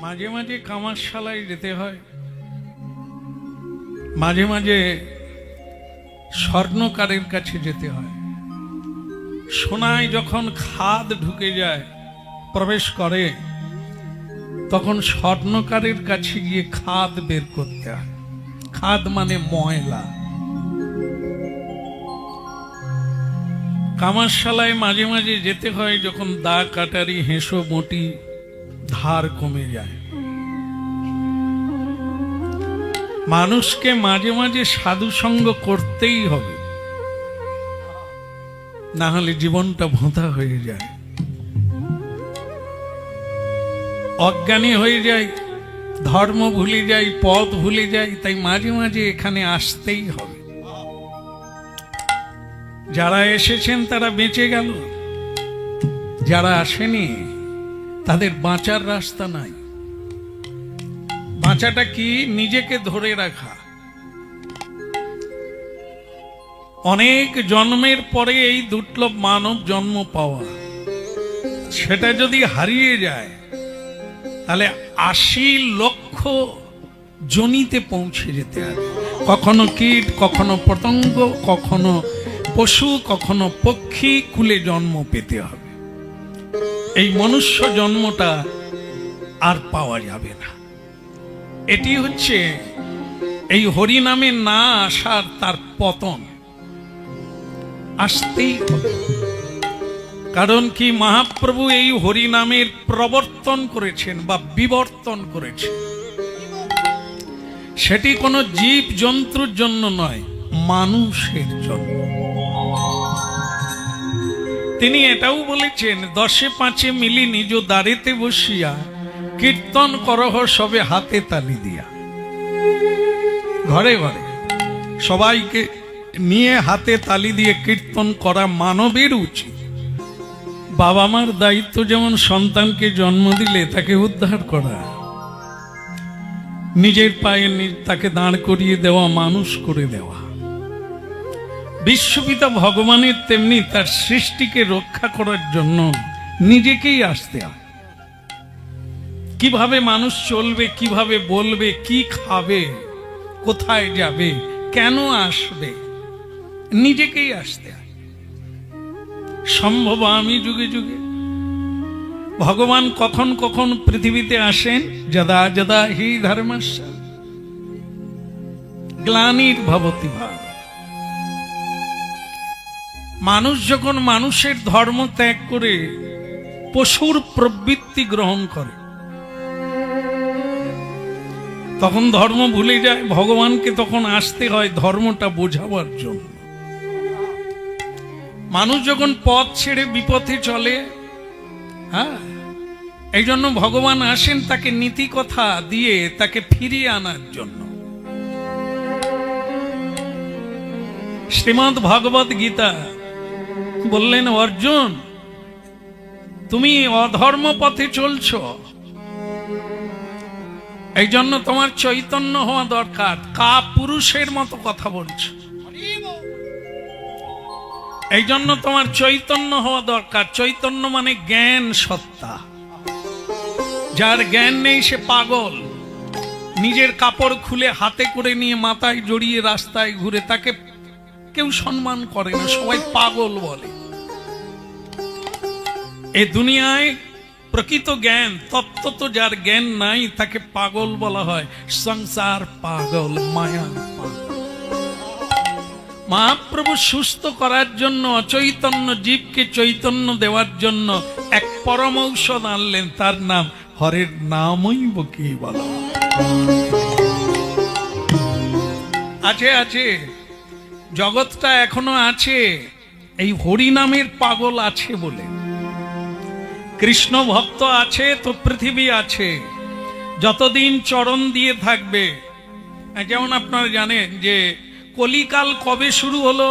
মাঝে মাঝে কামারশালায় যেতে হয়, মাঝে মাঝে স্বর্ণকারের কাছে যেতে হয়। সোনায় যখন খাদ ঢুকে যায়, প্রবেশ করে, তখন স্বর্ণকারের কাছে গিয়ে খাদ বের করতে হয়। খাদ মানে ময়লা। কামারশালায় মাঝে মাঝে যেতে হয় যখন দা কাটারি হেঁসো মোটি ধার কমে যায়। মানুষকে মাঝে মাঝে সাধু সঙ্গ করতেই হবে, না হলে জীবনটা ভোঁতা হয়ে যায়, অজ্ঞানী হয়ে যায়, ধর্ম ভুলে যায়, পথ ভুলে যায়। তাই মাঝে মাঝে এখানে আসতেই হবে। যারা এসেছেন তারা বেঁচে গেল, যারা আসেনি তাদের বাঁচার রাস্তা নাই। বাঁচাটা কি? নিজেকে ধরে রাখা। অনেক জন্মের পরে এই দুর্লভ মানব জন্ম পাওয়া, সেটা যদি হারিয়ে যায় তাহলে ৮০ লক্ষ জনিতে পৌঁছে যেতে হবে। কখনো কীট, কখনো পতঙ্গ, কখনো পশু, কখনো পক্ষী কুলে জন্ম পেতে হবে। এই মনুষ্য জন্মটা আর পাওয়া যাবে না। এটি হচ্ছে এই হরিনামে না আসার তার পতন। আসতেই হবে। কারণ কি? মহাপ্রভু এই হরিনামের প্রবর্তন করেছেন বা বিবর্তন করেছেন। সেটি কোনো জীব জন্তুর জন্য নয়, মানুষের জন্য। তিনি এটাও বলেছেন, ১০ ৫ মিলি নিজ দ্বারেতে বসিয়া কীর্তন করহ সবে হাতে তালি দিয়া। ঘরে ঘরে সবাইকে নিয়ে হাতে তালি দিয়ে কীর্তন করা মানবের উচিত। বাবা মার দায়িত্ব যেমন সন্তানকে জন্ম দিলে তাকে উদ্ধার করা, নিজের পায়ে তাকে দাঁড় করিয়ে দেওয়া, মানুষ করে দেওয়া। বিশ্বপিতা ভগবানের তেমনি তার সৃষ্টিকে রক্ষা করার জন্য নিজেকেই আসতে হয়। কিভাবে মানুষ চলবে, কিভাবে বলবে, কি খাবে, কোথায় যাবে, কেন আসবে, নিজেকেই আসতে হয়। সম্ভব আমি যুগে যুগে ভগবান কখন কখন পৃথিবীতে আসেন, যদা যদা হি ধর্মস্য গ্লানির্ভবতি ভাব। মানুষ যখন মানুষের ধর্ম ত্যাগ করে পশুর প্রবৃত্তি গ্রহণ করে, তখন ধর্ম ভুলে যায়। ভগবানকে তখন আসতে হয় ধর্মটা বোঝাবার জন্য। মানুষ যখন পথ ছেড়ে বিপথে চলে, হ্যাঁ, এই জন্য ভগবান আসেন তাকে নীতি কথা দিয়ে তাকে ফিরিয়ে আনার জন্য। শ্রীমদ্ ভগবত গীতা বললেন, অর্জুন, তুমি অধর্ম পথে চলছো, এই জন্য তোমার চৈতন্য হওয়া দরকার। কা পুরুষের মতো কথা বলছো, এই জন্য তোমার চৈতন্য হওয়া দরকার। চৈতন্য মানে জ্ঞান সত্তা। যার জ্ঞান নেই সে পাগল। নিজের কাপড় খুলে হাতে করে নিয়ে মাথায় জড়িয়ে রাস্তায় ঘুরে, তাকে কেউ সম্মান করে না, সবাই পাগল বলে। এই দুনিয়ায় প্রকৃত জ্ঞান তত্ত্ব তো যার জ্ঞান নাই তাকে পাগল বলা হয়। সংসার পাগল, মায়া পাগল। মহাপ্রভু সুস্থ করার জন্য, অচৈতন্য জীবকে চৈতন্য দেওয়ার জন্য এক পরম ঔষধ আনলেন, তার নাম হরের নামই বকি বলা। আছে আছে, জগৎটা এখনো আছে এই হরিনামের পাগল আছে বলে। কৃষ্ণ ভক্ত আছে তো পৃথিবী আছে। যতদিন চরণ দিয়ে থাকবে, যেমন আপনারা জানেন যে কলিকাল কবে শুরু হলো?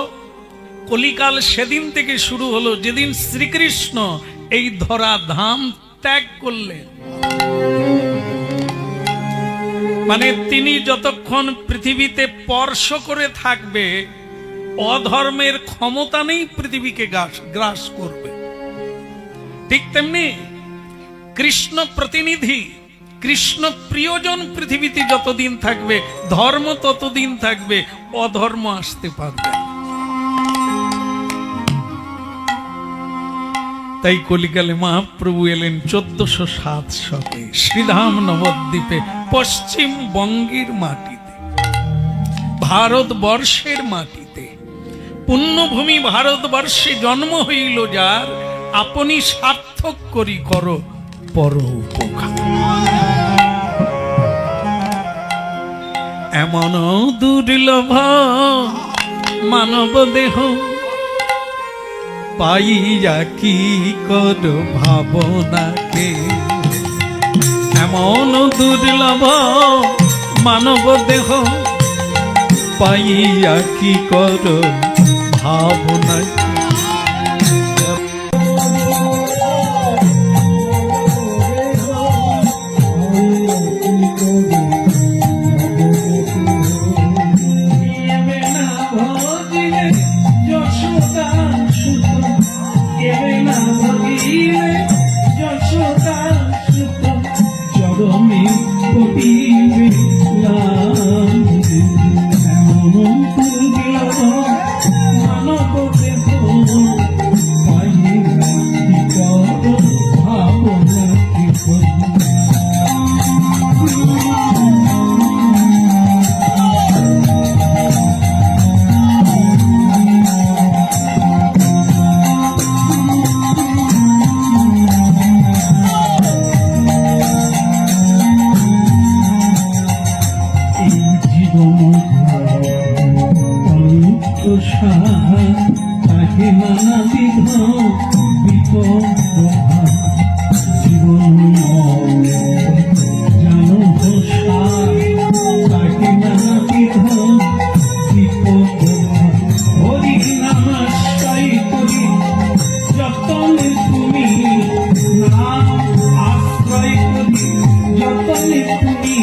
কলিকাল সেদিন থেকে শুরু হলো যেদিন শ্রীকৃষ্ণ এই ধরা ধাম ত্যাগ করলেন। মানে তিনি যতক্ষণ পৃথিবীতে স্পর্শ করে থাকবে, অধর্মের ক্ষমতা নেই পৃথিবীকে গ্রাস করবে। ঠিক তেমনি কৃষ্ণ প্রতিনিধি কৃষ্ণ প্রিয়জন পৃথিবীতে যতদিন থাকবে, ধর্ম ততদিন থাকবে, অধর্ম আসতে পারবে না। তাই কলিকালে মহাপ্রভু এলেন 1407 শকে শ্রীধাম নবদ্বীপে, পশ্চিমবঙ্গের মাটিতে, ভারতবর্ষের মাটিতে। পুণ্যভূমি ভারতবর্ষে জন্ম হইল যার, আপনি সার্থক করি করো পর উপকার। এমন দুর্লভ মানব দেহ, পাইয়া কি কর ভাবনাকে। এমন দুর্লভ মানব দেহ, পাইয়া কি কর ভাবনাকে। তাকে নানাবিধ বিপদ জীবন জানো তাকে নানাবিধ বিপদ। হরি নামাশ্রয় করি যতনে তুমি, নাম আশ্রয় করি যতনে তুমি,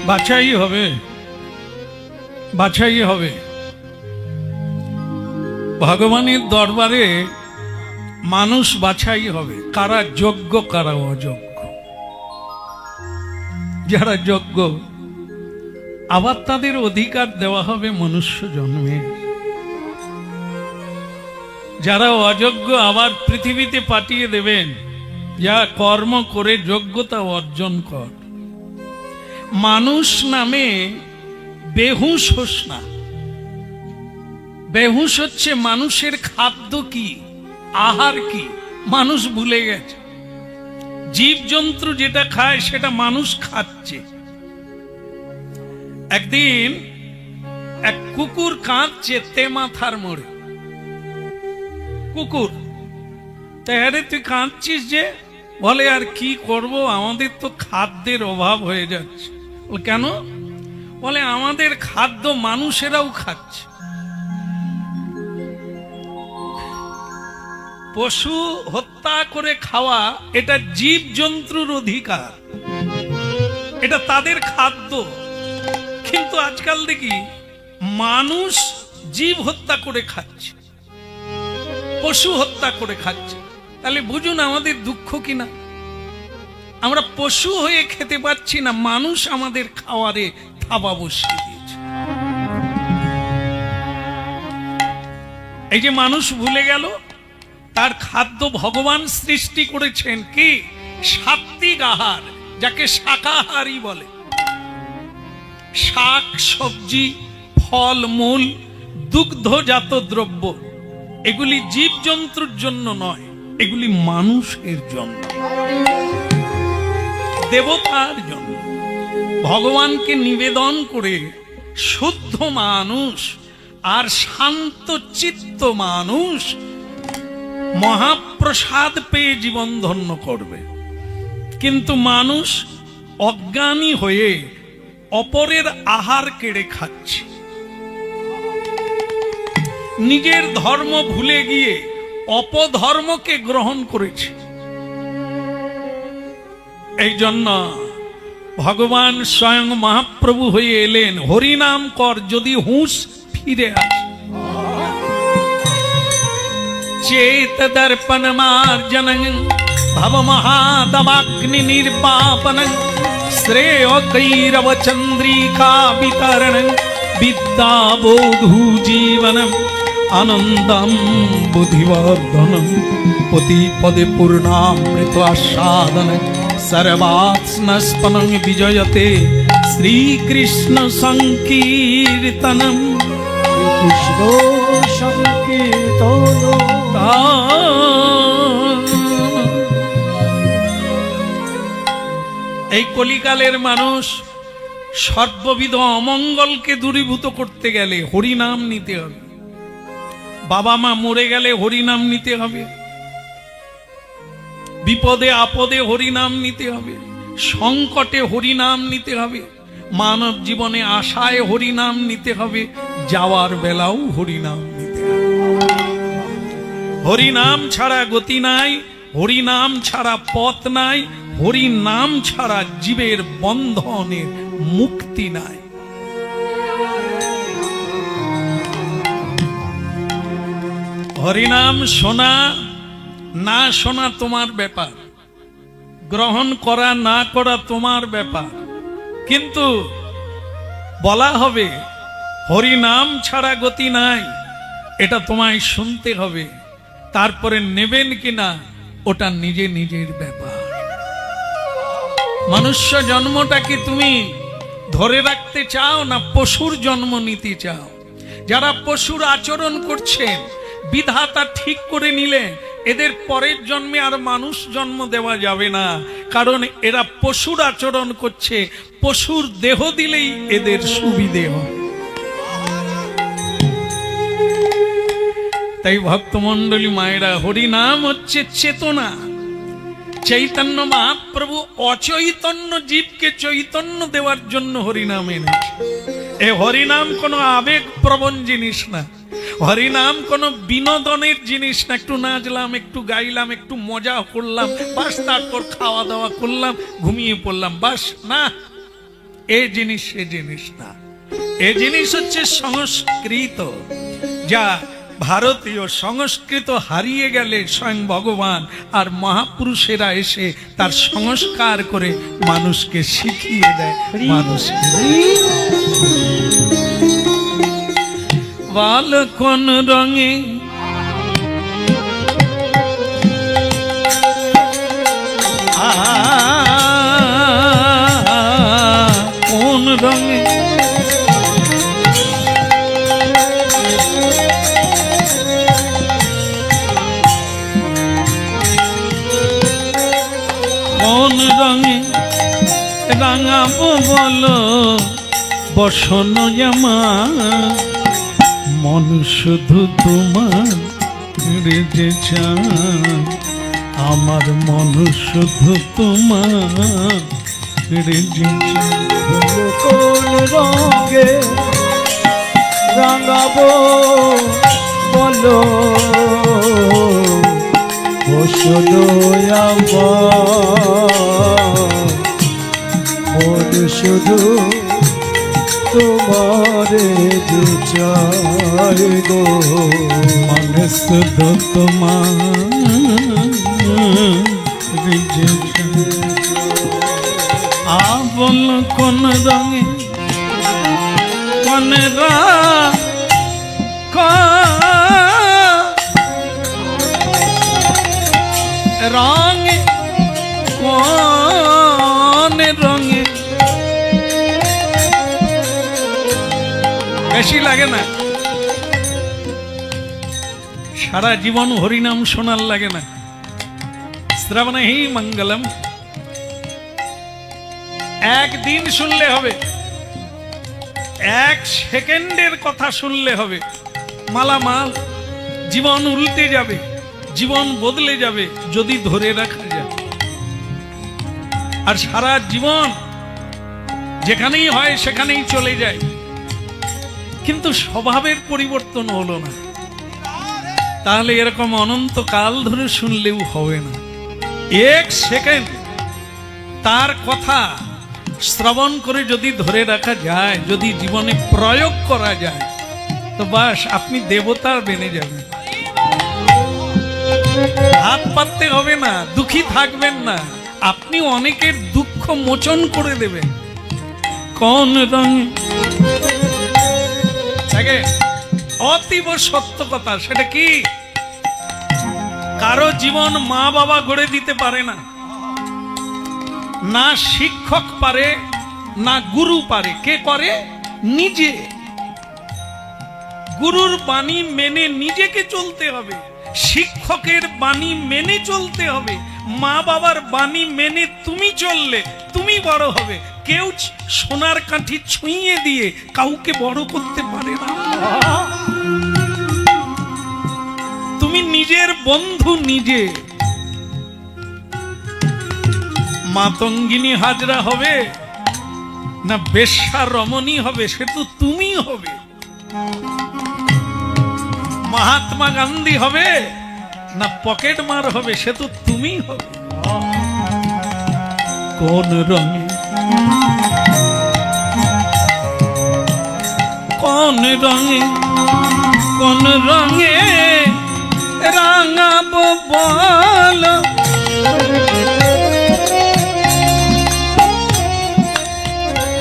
বাছাই হবে, বাছাই হবে। ভগবানের দরবারে মানুষ বাছাই হবে, কারা যোগ্য কারা অযোগ্য। যারা যোগ্য আবার তাদের অধিকার দেওয়া হবে মনুষ্য জন্মে, যারা অযোগ্য আবার পৃথিবীতে পাঠিয়ে দেবেন, যা কর্ম করে যোগ্যতা অর্জন কর। মানুষ নামে বেহুশ হোস না, বেহুশ হচ্ছে মানুষের খাদ্য কি, আহার কি মানুষ ভুলে গেছে। জীবজন্তু যেটা খায় সেটা মানুষ খাচ্ছে। একদিন এক কুকুর কাঁদছে তেমাথার মোড়ে। কুকুর, তাহলে তুই কাঁদছিস যে? বলে আর কি করব, আমাদের তো খাদ্যের অভাব হয়ে যাচ্ছে। কেন? বলে আমাদের খাদ্য মানুষেরাও খাচ্ছে। পশু হত্যা করে খাওয়া এটা জীবজন্তুর অধিকার, এটা তাদের খাদ্য। কিন্তু আজকাল দেখি মানুষ জীব হত্যা করে খাচ্ছে, পশু হত্যা করে খাচ্ছে। তাহলে বুঝুন আমাদের দুঃখ কিনা। আমরা পশু হয়ে খেতে পাচ্ছি না, মানুষ আমাদের খাওয়ারে থাবা বসিয়ে দিয়েছে। এই যে মানুষ ভুলে গেল তার খাদ্য ভগবান সৃষ্টি করেছেন কি? সাত্বিক আহার, যাকে শাকাহারী বলে। শাক সবজি, ফল মূল, দুগ্ধজাত দ্রব্য, এগুলি জীবজন্তুর জন্য নয়, এগুলি মানুষের জন্য, দেবতার জন্য। ভগবানকে নিবেদন করে শুদ্ধ মানুষ আর শান্ত চিত্ত মানুষ মহাপ্রসাদ পেয়ে জীবন ধন্য করবে। কিন্তু মানুষ অজ্ঞানী হয়ে অপরের আহার কেড়ে খাচ্ছে, নিজের ধর্ম ভুলে গিয়ে অপধর্মকে গ্রহণ করেছে। এই জন্য ভগবান স্বয়ং মহাপ্রভু হয়ে এলেন, হরিনাম কর যদি হুঁশ ফিরে আসে। চেত দর্পণ মার্জন ভব মহাদবাগ্নি নির্বাপন শ্রেয় কৈরব চন্দ্রিকা বিতরণ বিদ্যা বোধু জীবনম আনন্দম বুদ্ধিবর্ধনম পতি পদে পূর্ণামৃত আস্বাদন সর্বাত্মস্পনং বিজয়তে শ্রীকৃষ্ণ সংকীর্তনম। কৃষ্ণ সংকীর্তন। এই কলিকালের মানুষ সর্ববিধ অমঙ্গলকে দূরীভূত করতে গেলে হরিনাম নিতে হবে। বাবা মা মরে গেলে হরিনাম নিতে হবে, বিপদে আপদে হরিনাম নিতে হবে, সংকটে হরিনাম নিতে হবে, মানব জীবনে আশায় হরিনাম নিতে হবে, যাওয়ার বেলাও হরিনাম নিতে হবে। হরিনাম ছাড়া গতি নাই, হরিনাম ছাড়া পথ নাই, হরিনাম ছাড়া জীবের বন্ধনের মুক্তি নাই। হরিনাম শোনা না শোনা তোমার ব্যাপার, গ্রহণ করা না করা তোমার ব্যাপার, কিন্তু বলা হবে হরিনাম ছাড়া গতি নাই, এটা তোমায় শুনতে হবে। তারপরে নেবেন কিনা ওটা নিজে নিজের ব্যাপার। মনুষ্য জন্মটাকে তুমি ধরে রাখতে চাও না পশুর জন্ম নিতে চাও? যারা পশুর আচরণ করছেন বিধাতা ঠিক করে নিলে এদের পরের জন্মে আর মানুষ জন্ম দেওয়া যাবে না, কারণ এরা পশুর আচরণ করছে, পশুর দেহ দিলেই এদের সুবিধে হয়। তাই ভক্তমণ্ডলী মায়েরা, হরিনাম হচ্ছে চেতনা। চৈতন্য মহাপ্রভু অচৈতন্য জীবকে চৈতন্য দেওয়ার জন্য হরিনাম এনেছে। এ হরিনাম কোনো আবেগ প্রবণ জিনিস না, হরিনাম কোনো বিনোদনের জিনিস না। একটু নাচলাম, একটু গাইলাম, একটু মজা করলাম, বাস, তারপর খাওয়া দাওয়া করলাম, ঘুমিয়ে পড়লাম, বাস না। এ জিনিস সে জিনিস না। এ জিনিস হচ্ছে সংস্কৃত, যা ভারতীয় সংস্কৃত হারিয়ে গেলে স্বয়ং ভগবান আর মহাপুরুষেরা এসে তার সংস্কার করে মানুষকে শিখিয়ে দেয়। মানুষকে বাল কোন রঙে কোন রঙে রাঙাবো বলো বসন আমার, মন শুধু তোমার যে চায়, আমার মন শুধু তোমার যে চায়। কোন রঙে রাঙাবো বলো বসন আমার, মন শুধু তোমারে যে চাই গো, মন শুধু তোমার যে চায়। বল কোন রঙে কোন রঙে কোন রঙে বেশি লাগে না? সারা জীবন হরিনাম শোনার লাগে না? শ্রবণে হি মঙ্গলম, একদিন শুনলে হবে, এক সেকেন্ডের কথা শুনলে হবে, মালামাল। জীবন উল্টে যাবে, জীবন বদলে যাবে যদি ধরে রাখা যায়। আর সারা জীবন যেখানেই হয় সেখানেই চলে যায়, কিন্তু স্বভাবের পরিবর্তন হলো না। তাহলে এরকম অনন্তকাল ধরে শুনলেও হবে না। এক সেকেন্ড তার কথা শ্রবণ করে যদি ধরে রাখা যায়, যদি জীবনে প্রয়োগ করা যায়, তো বাস আপনি দেবতার বেনে যাবেন। হাত পাততে হবে না, দুঃখী থাকবেন না, আপনি অনেকের দুঃখ মোচন করে দেবেন। কোন রঙে থাকে অতীব সত্য কথা, সেটা কি? কারো জীবন মা বাবা গড়ে দিতে পারে না, না শিক্ষক পারে, না গুরু পারে। কে করে? নিজে। গুরুর বাণী মেনে নিজেকে চলতে হবে, শিক্ষকের বাণী মেনে চলতে হবে, মা বাবার বাণী মেনে তুমি চললে তুমি বড় হবে। কেউ সোনার কাঠি ছুঁয়ে দিয়ে কাউকে বড় করতে পারে না। তুমি নিজের বন্ধু নিজে। মাতঙ্গিনী হাজরা হবে না বেশ্যা রমণী হবে, সে তো তুমি হবে। মহাত্মা গান্ধী হবে না পকেট মার হবে, সে তো তুমি হবে। কোন রঙে কোন রঙে কোন রঙে রাঙাবো বলো,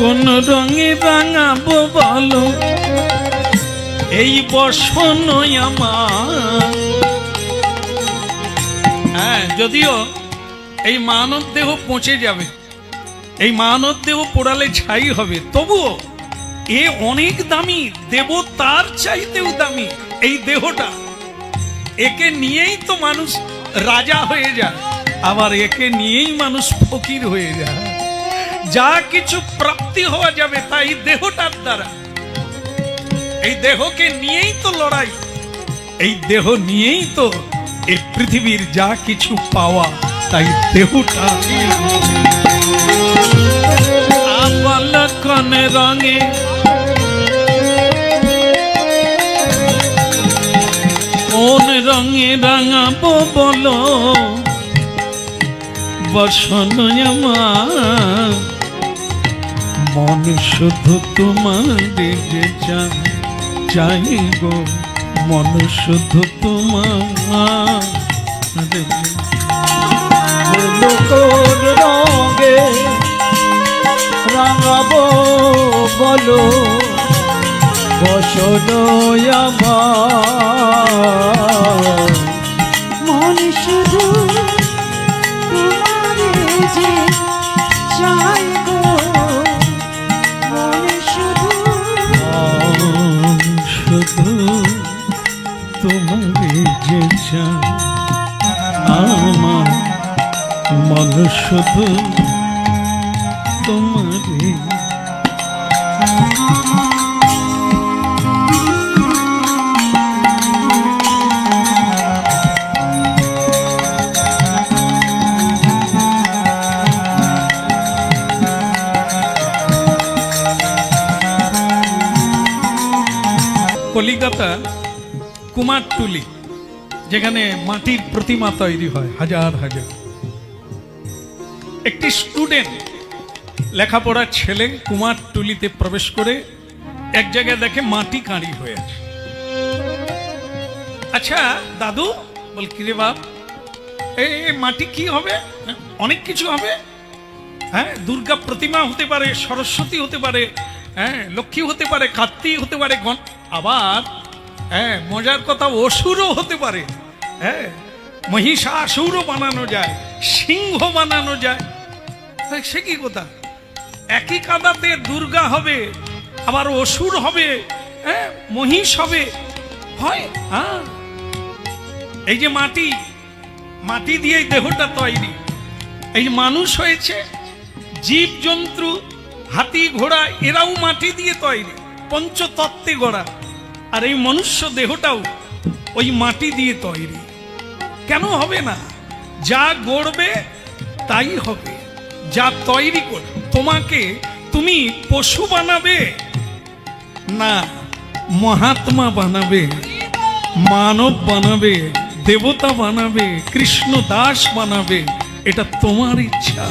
কোন রঙে রাঙাবো বলো এই বসন আমার। হ্যাঁ, যদিও এই মানব দেহ পচে যাবে, এই মানব দেহ পোড়ালে ছাই হবে, তবুও এ অনেক দামি, দেবতার চাইতেও দামি এই দেহটা। একে নিয়েই তো মানুষ রাজা হয়ে যায়, আবার একে নিয়েই মানুষ ফকির হয়ে যায়। যা কিছু প্রাপ্তি হওয়া যাবে তাই দেহটার দ্বারা। এই দেহকে নিয়েই তো লড়াই, এই দেহ নিয়েই তো এই পৃথিবীর যা কিছু পাওয়া, তাই দেহটা। আবল কোন রঙে কোন রঙে রাঙাবো বলো বসন আমার, মন শুধু তোমার যে চাই গো, মন শুধু তোমার। কোন রঙে রাঙাবো বলো বসন আমার, মন শুধু তোমারে যে চাই গো, মন শুধু শুধু তোমারে যে চাই, আমার মন শুধু তোমারে। কলিকাতা কুমারটুলি, যেখানে মাটির প্রতিমা তৈরি হয় হাজার হাজার, একটি স্টুডেন্ট লেখাপড়ার ছেলে কুমারটুলিতে প্রবেশ করে এক জায়গায় দেখে মাটি কাঁড়ি হয়ে আছে। আচ্ছা দাদু, বল কি রে বাপ, এই মাটি কি হবে? অনেক কিছু হবে, হ্যাঁ, দুর্গা প্রতিমা হতে পারে, সরস্বতী হতে পারে, হ্যাঁ, লক্ষ্মী হতে পারে, কার্তিক হতে পারে, আবার হ্যাঁ মজার কথা অসুরও হতে পারে, হ্যাঁ, মহিষাসুরও বানানো যায়, সিংহ বানানো যায়। সে কি কথা? একই কাদাতে দুর্গা হবে, আবার অসুর হবে, হ্যাঁ, মহিষ হবে, হয়। হ্যাঁ, এই যে মাটি, মাটি দিয়ে দেহটা তৈরি, এই যে মানুষ হয়েছে, জীব জন্তু, হাতি ঘোড়া এরাও মাটি দিয়ে তৈরি, পঞ্চতত্ত্বে গড়া, আর এই মনুষ্য দেহটাও ওই মাটি দিয়ে তৈরি। কেন হবে না? যা গড়বে তাই হবে, যা তৈরি করবে। তোমাকে তুমি পশু বানাবে না, মহাত্মা বানাবে, মানব বানাবে, দেবতা বানাবে, কৃষ্ণ দাস বানাবে, এটা তোমার ইচ্ছা।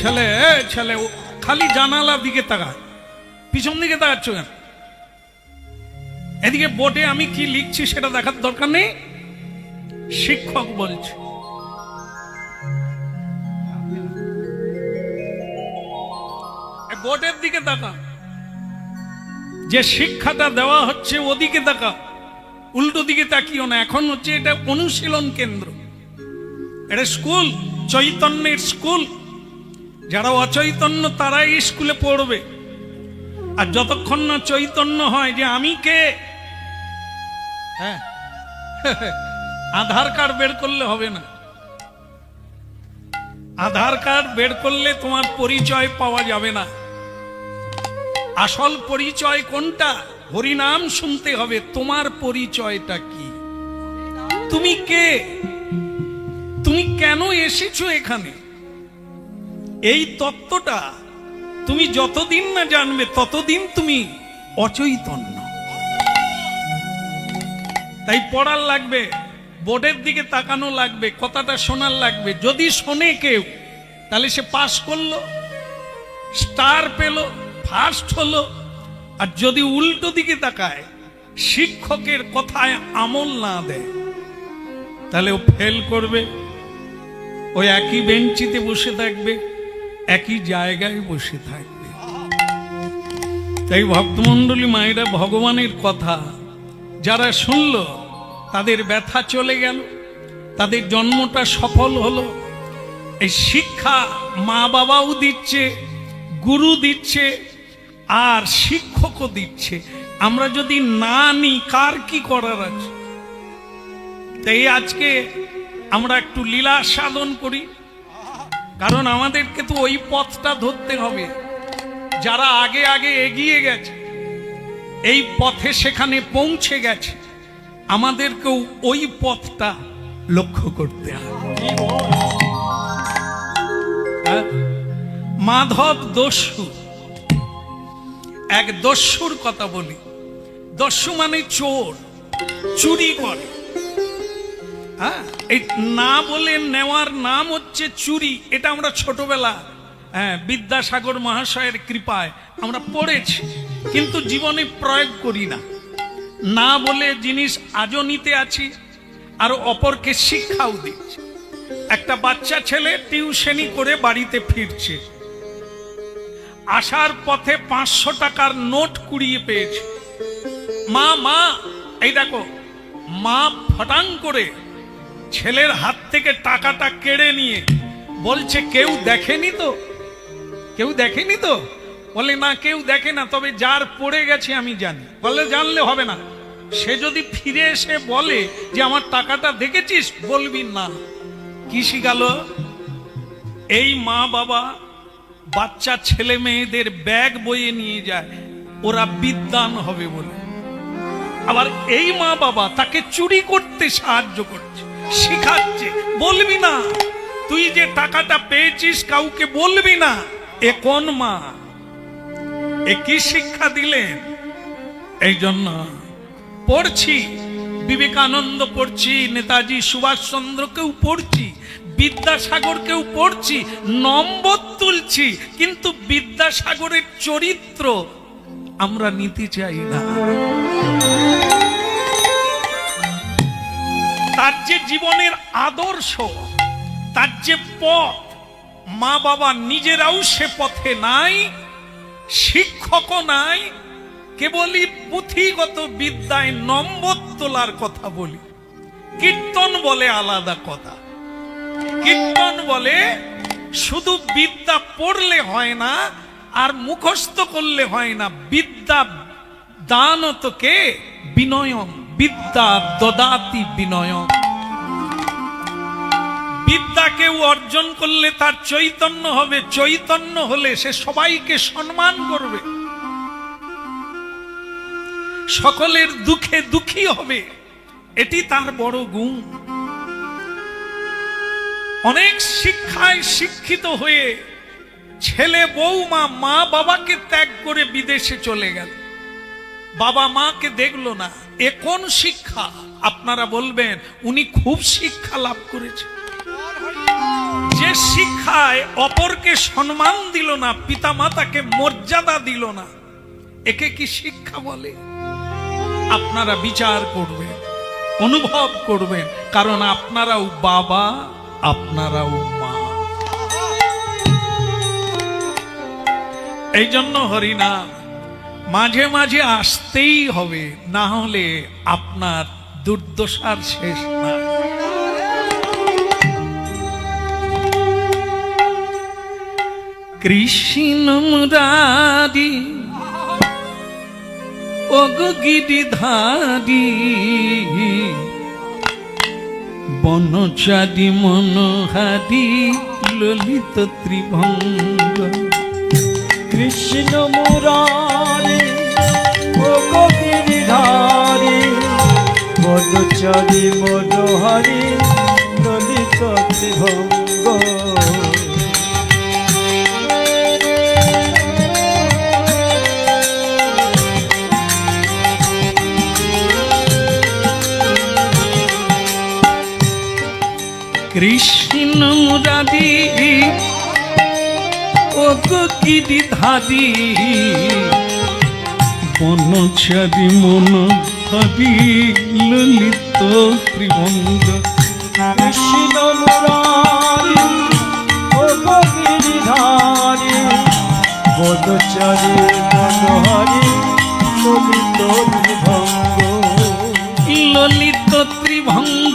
ছেলে ছেলে খালি জানালার দিকে তাকায়, পিছন দিকে তাকাচ্ছ কেন? এদিকে বোর্ডে আমি কি লিখছি সেটা দেখার দরকার নেই। শিক্ষক বলছে, বোর্ডের দিকে তাকা, যে শিক্ষাটা দেওয়া হচ্ছে ওদিকে তাকা, উল্টো দিকে তাকিও না। এখন হচ্ছে এটা অনুশীলন কেন্দ্র, এটা স্কুল, চৈতন্যের স্কুল। যারা অচৈতন্য তারা এই স্কুলে পড়বে, আর যতক্ষণ না চৈতন্য হয় যে আমি কে, হ্যাঁ, আধার কার্ড বের করলে হবে না। আধার কার্ড বের করলে তোমার পরিচয় পাওয়া যাবে না। আসল পরিচয় কোনটা? হরিনাম শুনতে হবে। তোমার পরিচয়টা কি? তুমি কে? তুমি কেন এসেছো এখানে? এই তত্ত্বটা তুমি যতদিন না জানবে ততদিন তুমি অচৈতন্য। তাই পড়ার লাগবে, বোর্ডের দিকে তাকানো লাগবে, কথাটা শোনার লাগবে। যদি শোনে কেউ তাহলে সে পাস করলো, স্টার পেল, ফার্স্ট হলো। আর যদি উল্টো দিকে তাকায় শিক্ষকের কথায় আমল না দেয়, তাহলে ও ফেল করবে। ওই একই বেঞ্চিতে বসে থাকবে, একই জায়গায় বসে থাকবে। তাই ভক্তমণ্ডলী মায়েরা, ভগবানের কথা যারা শুনল তাদের ব্যথা চলে গেল, তাদের জন্মটা সফল হলো। এই শিক্ষা মা বাবাও দিচ্ছে, গুরু দিচ্ছে, আর শিক্ষকও দিচ্ছে। আমরা যদি না নিই, কার কি করার আছে? তাই আজকে আমরা একটু লীলা সাধন করি, কারণ আমাদেরকে তো ওই পথটা ধরতে হবে। যারা আগে আগে এগিয়ে গেছে, এই পথে সেখানে পৌঁছে গেছে, আমাদেরকেও ওই পথটা লক্ষ্য করতে হবে। মাধব দস্যু, এক দস্যুর কথা বলি। দস্যু মানে চোর, চুরি করে। হ্যাঁ, এই না বলে নেওয়ার নাম হচ্ছে চুরি। এটা আমরা ছোটবেলা বিদ্যাসাগর মহাশয়ের কৃপায় আমরা পড়েছি, কিন্তু জীবনে প্রয়োগ করি না। না বলে জিনিস আজও নিতে আছি, আর অপরকে শিক্ষাও দিচ্ছি। একটা বাচ্চা ছেলে টিউশনি করে বাড়িতে ফিরছে, আসার পথে 500 টাকার নোট কুড়িয়ে পেয়েছে। মা মা এই দেখো। মা ফটাং করে ছেলের হাত থেকে টাকাটা কেড়ে নিয়ে বলছে, কেউ দেখেনি তো? কেউ দেখেনি তো? বলে না, কেউ দেখে না, তবে যার পড়ে গেছে আমি জানি। বলে জানলে হবে না, সে যদি ফিরে এসে বলে যে আমার টাকাটা দেখেছিস, বলবি না। কি শিখাল? এই মা বাবা বাচ্চা ছেলে মেয়েদের ব্যাগ বইয়ে নিয়ে যায় ওরা বিদ্বান হবে বলে, আবার এই মা বাবা তাকে চুরি করতে সাহায্য করছে, শিখাচ্ছে। বলবি না, তুই যে টাকাটা পেয়েছিস কাউকে বলবি না। এ কোন মা? এ কি শিক্ষা দিলেন? এই জন্য পড়ছি, বিবেকানন্দ পড়ছি, নেতাজি সুভাষচন্দ্রকেও পড়ছি, বিদ্যাসাগরকেও পড়ছি, নম্বর তুলছি, কিন্তু বিদ্যাসাগরের চরিত্র আমরা নিতে চাই না। তার যে জীবনের আদর্শ, তার যে পথ, মা বাবা নিজেরাও সে পথে নাই, শিক্ষকও নাই। কেবলই পুঁথিগত বিদ্যায় নম্বর তোলার কথা বলি। কীর্তন বলে আলাদা কথা। কীর্তন বলে শুধু বিদ্যা পড়লে হয় না, আর মুখস্থ করলে হয় না। বিদ্যা দান তোকে বিনয়ম, বিদ্যা দদাতি বিনয়ম। বিদ্যা কেউ অর্জন করলে তার চৈতন্য হবে, চৈতন্য হলে সে সবাইকে সম্মান করবে, সকলের দুঃখে দুঃখী হবে, এটি তার বড় গুণ। অনেক শিক্ষায় শিক্ষিত হয়ে ছেলে বৌমা মা বাবাকে ত্যাগ করে বিদেশে চলে গেল, বাবা মাকে দেখলো না। এ কোন শিক্ষা? আপনারা বলবেন উনি খুব শিক্ষা লাভ করেছে। যে শিক্ষায় অপরকে সম্মান দিল না, পিতা মাতাকে মর্যাদা দিল না, একে কি শিক্ষা বলে? আপনারা বিচার করবেন, অনুভব করবেন, কারণ আপনারাও বাবা, আপনারাও মা। এই জন্য হরিনাম মাঝে মাঝে আসতেই হবে, না হলে আপনার দুর্দশার শেষ না। কৃষ্ণ মুরারি ওগো গিরিধারী, বনচারী মনোহারী ললিত ত্রিভঙ্গ। কৃষ্ণ মুরারি ওগো গিরিধারী, বনচারী মনোহারী ললিত ত্রিভঙ্গ। কৃষ্ণ মুরারি ওগো গিরিধারী, বনচারী মনোহারী হরি ললিত ত্রিভঙ্গ কৃষ্ণ মুরারি ও গিরিধারী বনচারী মনোহরি ললিত ত্রিভঙ্গ ললিত ত্রিভঙ্গ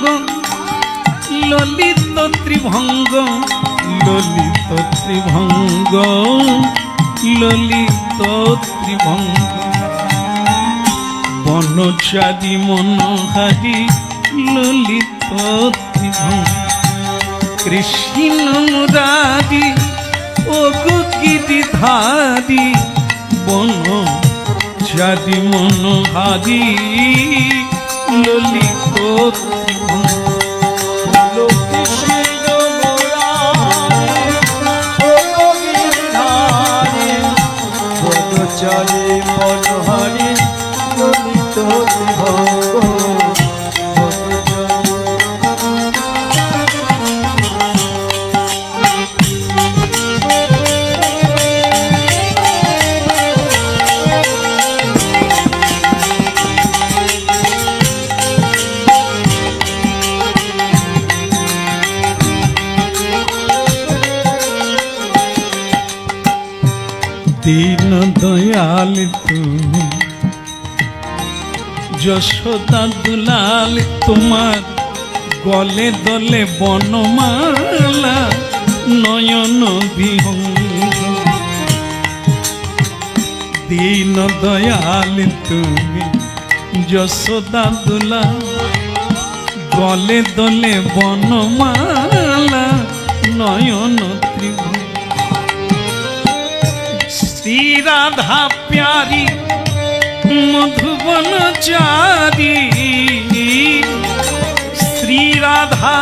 ললিত ত্রিভঙ্গ ললিত ত্রিভঙ্গ ললিত ত্রিভঙ্গ বনচারী মনোহারি ললিত ত্রিভঙ্গ কৃষ্ণ মুরারি ও গিরিধারী বনচারী মনোহারি ললিত ত্রিভঙ্গ কৃষ্ণ মুরারি ও গিরিধারী বনচারী মনোহরি ললিত ত্রিভঙ্গ দীন দয়াল তুমি যশোদা দুলাল তোমার গলে দলে বনমালা নয়ন বিহঙ্গ দীন দয়াল তুমি যশোদা দুলাল গলে দলে বনমালা নয়ন ত্রিভঙ্গ শ্রী রাধা প্যারি মধুবন চারি শ্রী রাধা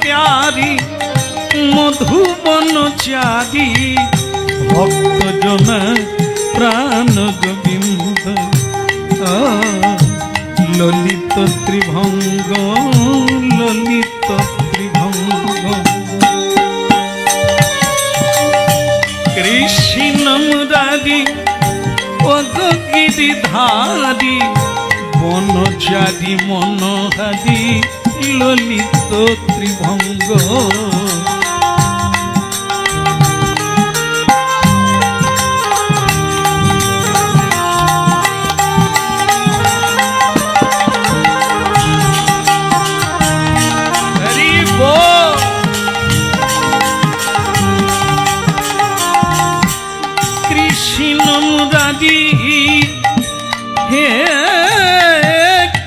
প্যারি মধুবন চারি ভক্ত জন প্রাণ গোবিন্দ ললিত ত্রিভঙ্গ ললিত ত্রিভঙ্গ কৃষ্ণ মুরারি ও গিরিধারী বনচারী মনোহারি ললিত ত্রিভঙ্গ হে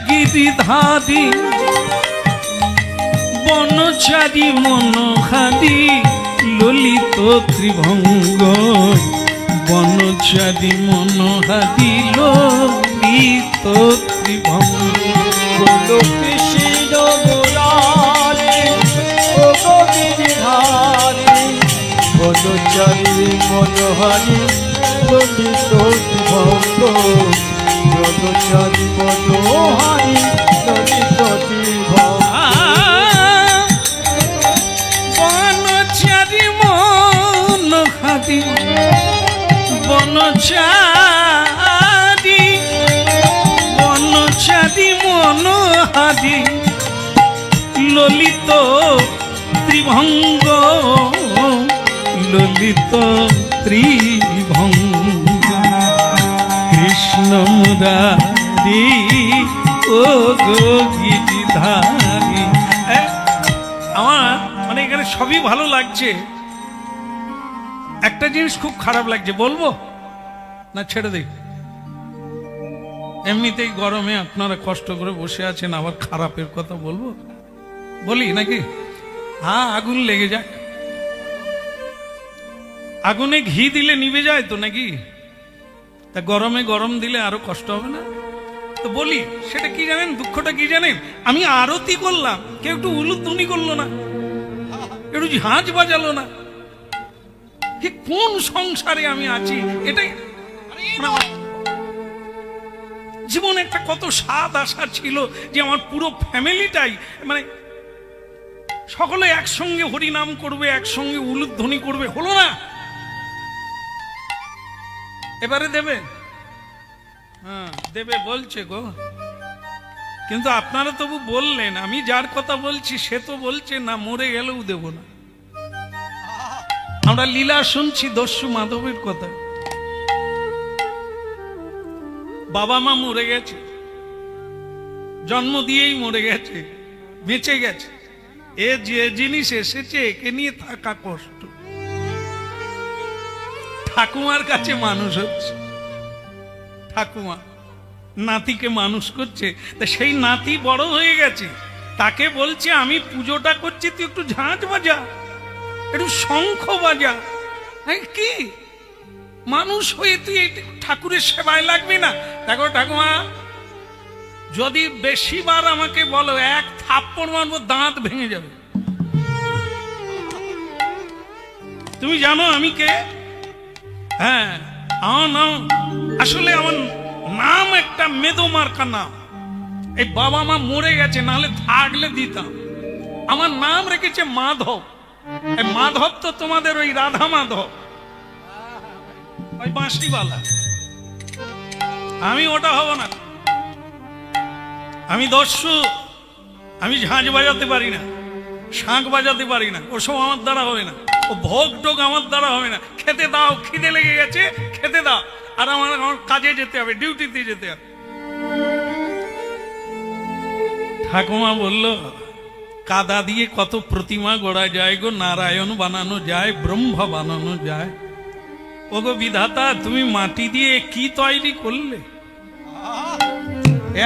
গিরিধারী বনচারী মনোহারি ললিত ত্রিভঙ্গ বনচারী মনোহারি ললিত ত্রিভঙ্গ কৃষ্ণ মুরারি ও গিরিধারী বনচারী মনোহরি ললিত ত্রিভঙ্গ বনচারী মনোহরি ললিত ত্রিভঙ্গ বনচারী মনোহারি বনচারী মনোহারি ললিত ত্রিভঙ্গ ললিত ত্রিভঙ্গ কৃষ্ণ মুরারি ও গিরিধারী আমার মানে এখানে সবই ভালো লাগছে, একটা জিনিস খুব খারাপ লাগছে, বলবো না ছেড়ে দেই? এমনিতেই গরমে আপনারা কষ্ট করে বসে আছেন, আবার খারাপের কথা বলবো? বলি নাকি? হ্যাঁ, আগুন লেগে যাক। আগুনে ঘি দিলে নিভে যায় তো নাকি? তা গরমে গরম দিলে আরো কষ্ট হবে না? তো বলি, সেটা কি জানেন? দুঃখটা কি জানেন? আমি আরতি করলাম, কেউ একটু উলুধ্বনি করলো না, একটু ঝাঁঝ বাজালো না। কোন সংসারে আমি আছি? এটাই জীবনে একটা কত স্বাদ আশা ছিল যে আমার পুরো ফ্যামিলিটাই মানে সকলে একসঙ্গে হরিনাম করবে, একসঙ্গে উলুধ্বনি করবে, হলো না। এবারে দেবে হ্যাঁ দেবে বলছে গো, কিন্তু আপনারা তবু বললেন। আমি যার কথা বলছি সে তো বলছে না, মরে গেলেও দেব না। আমরা লীলা শুনছি দস্যু মাধবের কথা। বাবা মা মরে গেছে, জন্ম দিয়েই মরে গেছে, বেঁচে গেছে। এ যে জিনিস এসেছে একে নিয়ে থাকা কষ্ট। ঠাকুমার কাছে মানুষ হচ্ছে, ঠাকুমা নাতিকে মানুষ করছে, তা সেই নাতি বড় হয়ে গেছে, তাকে বলছে আমি পুজোটা করছি, তুই একটু ঝাঁঝ বাজা, একটু শঙ্খ বাজা। কি মানুষ হয়ে তুই ঠাকুরের সেবায় লাগবি না? দেখো ঠাকুমা, যদি বেশিবার আমাকে বলো, এক থাপ্পড় মারবো, দাঁত ভেঙে যাবে। তুমি জানো আমি কে? হ্যাঁ, আমার নাম, আসলে আমার নাম একটা মেদোমার্কা নাম। এই বাবা মা মরে গেছে, নাহলে থাকলে দিতাম। আমার নাম রেখেছে মাধব। এই মাধব তো তোমাদের ওই রাধা মাধব, ওই বাঁশিওয়ালা। আমি ওটা হব না, আমি দস্যু। আমি ঝাঁঝ বাজাতে পারি না, শাঁখ বাজাতে পারি না, ওসব আমার দ্বারা হবে না। ও ভোগ টোগ আমার দ্বারা হবে না। খেতে দাও, খিদে লেগে গেছে, খেতে দাও। আর আমার কাজে যেতে হবে, ডিউটিতে যেতে হবে। ঠাকুমা বলল, কাদা দিয়ে কত প্রতিমা গড়া যায় গো, নারায়ণ বানানো যায়, ব্রহ্মা বানানো যায়। ওগো বিধাতা, তুমি মাটি দিয়ে কি তৈরি করলে?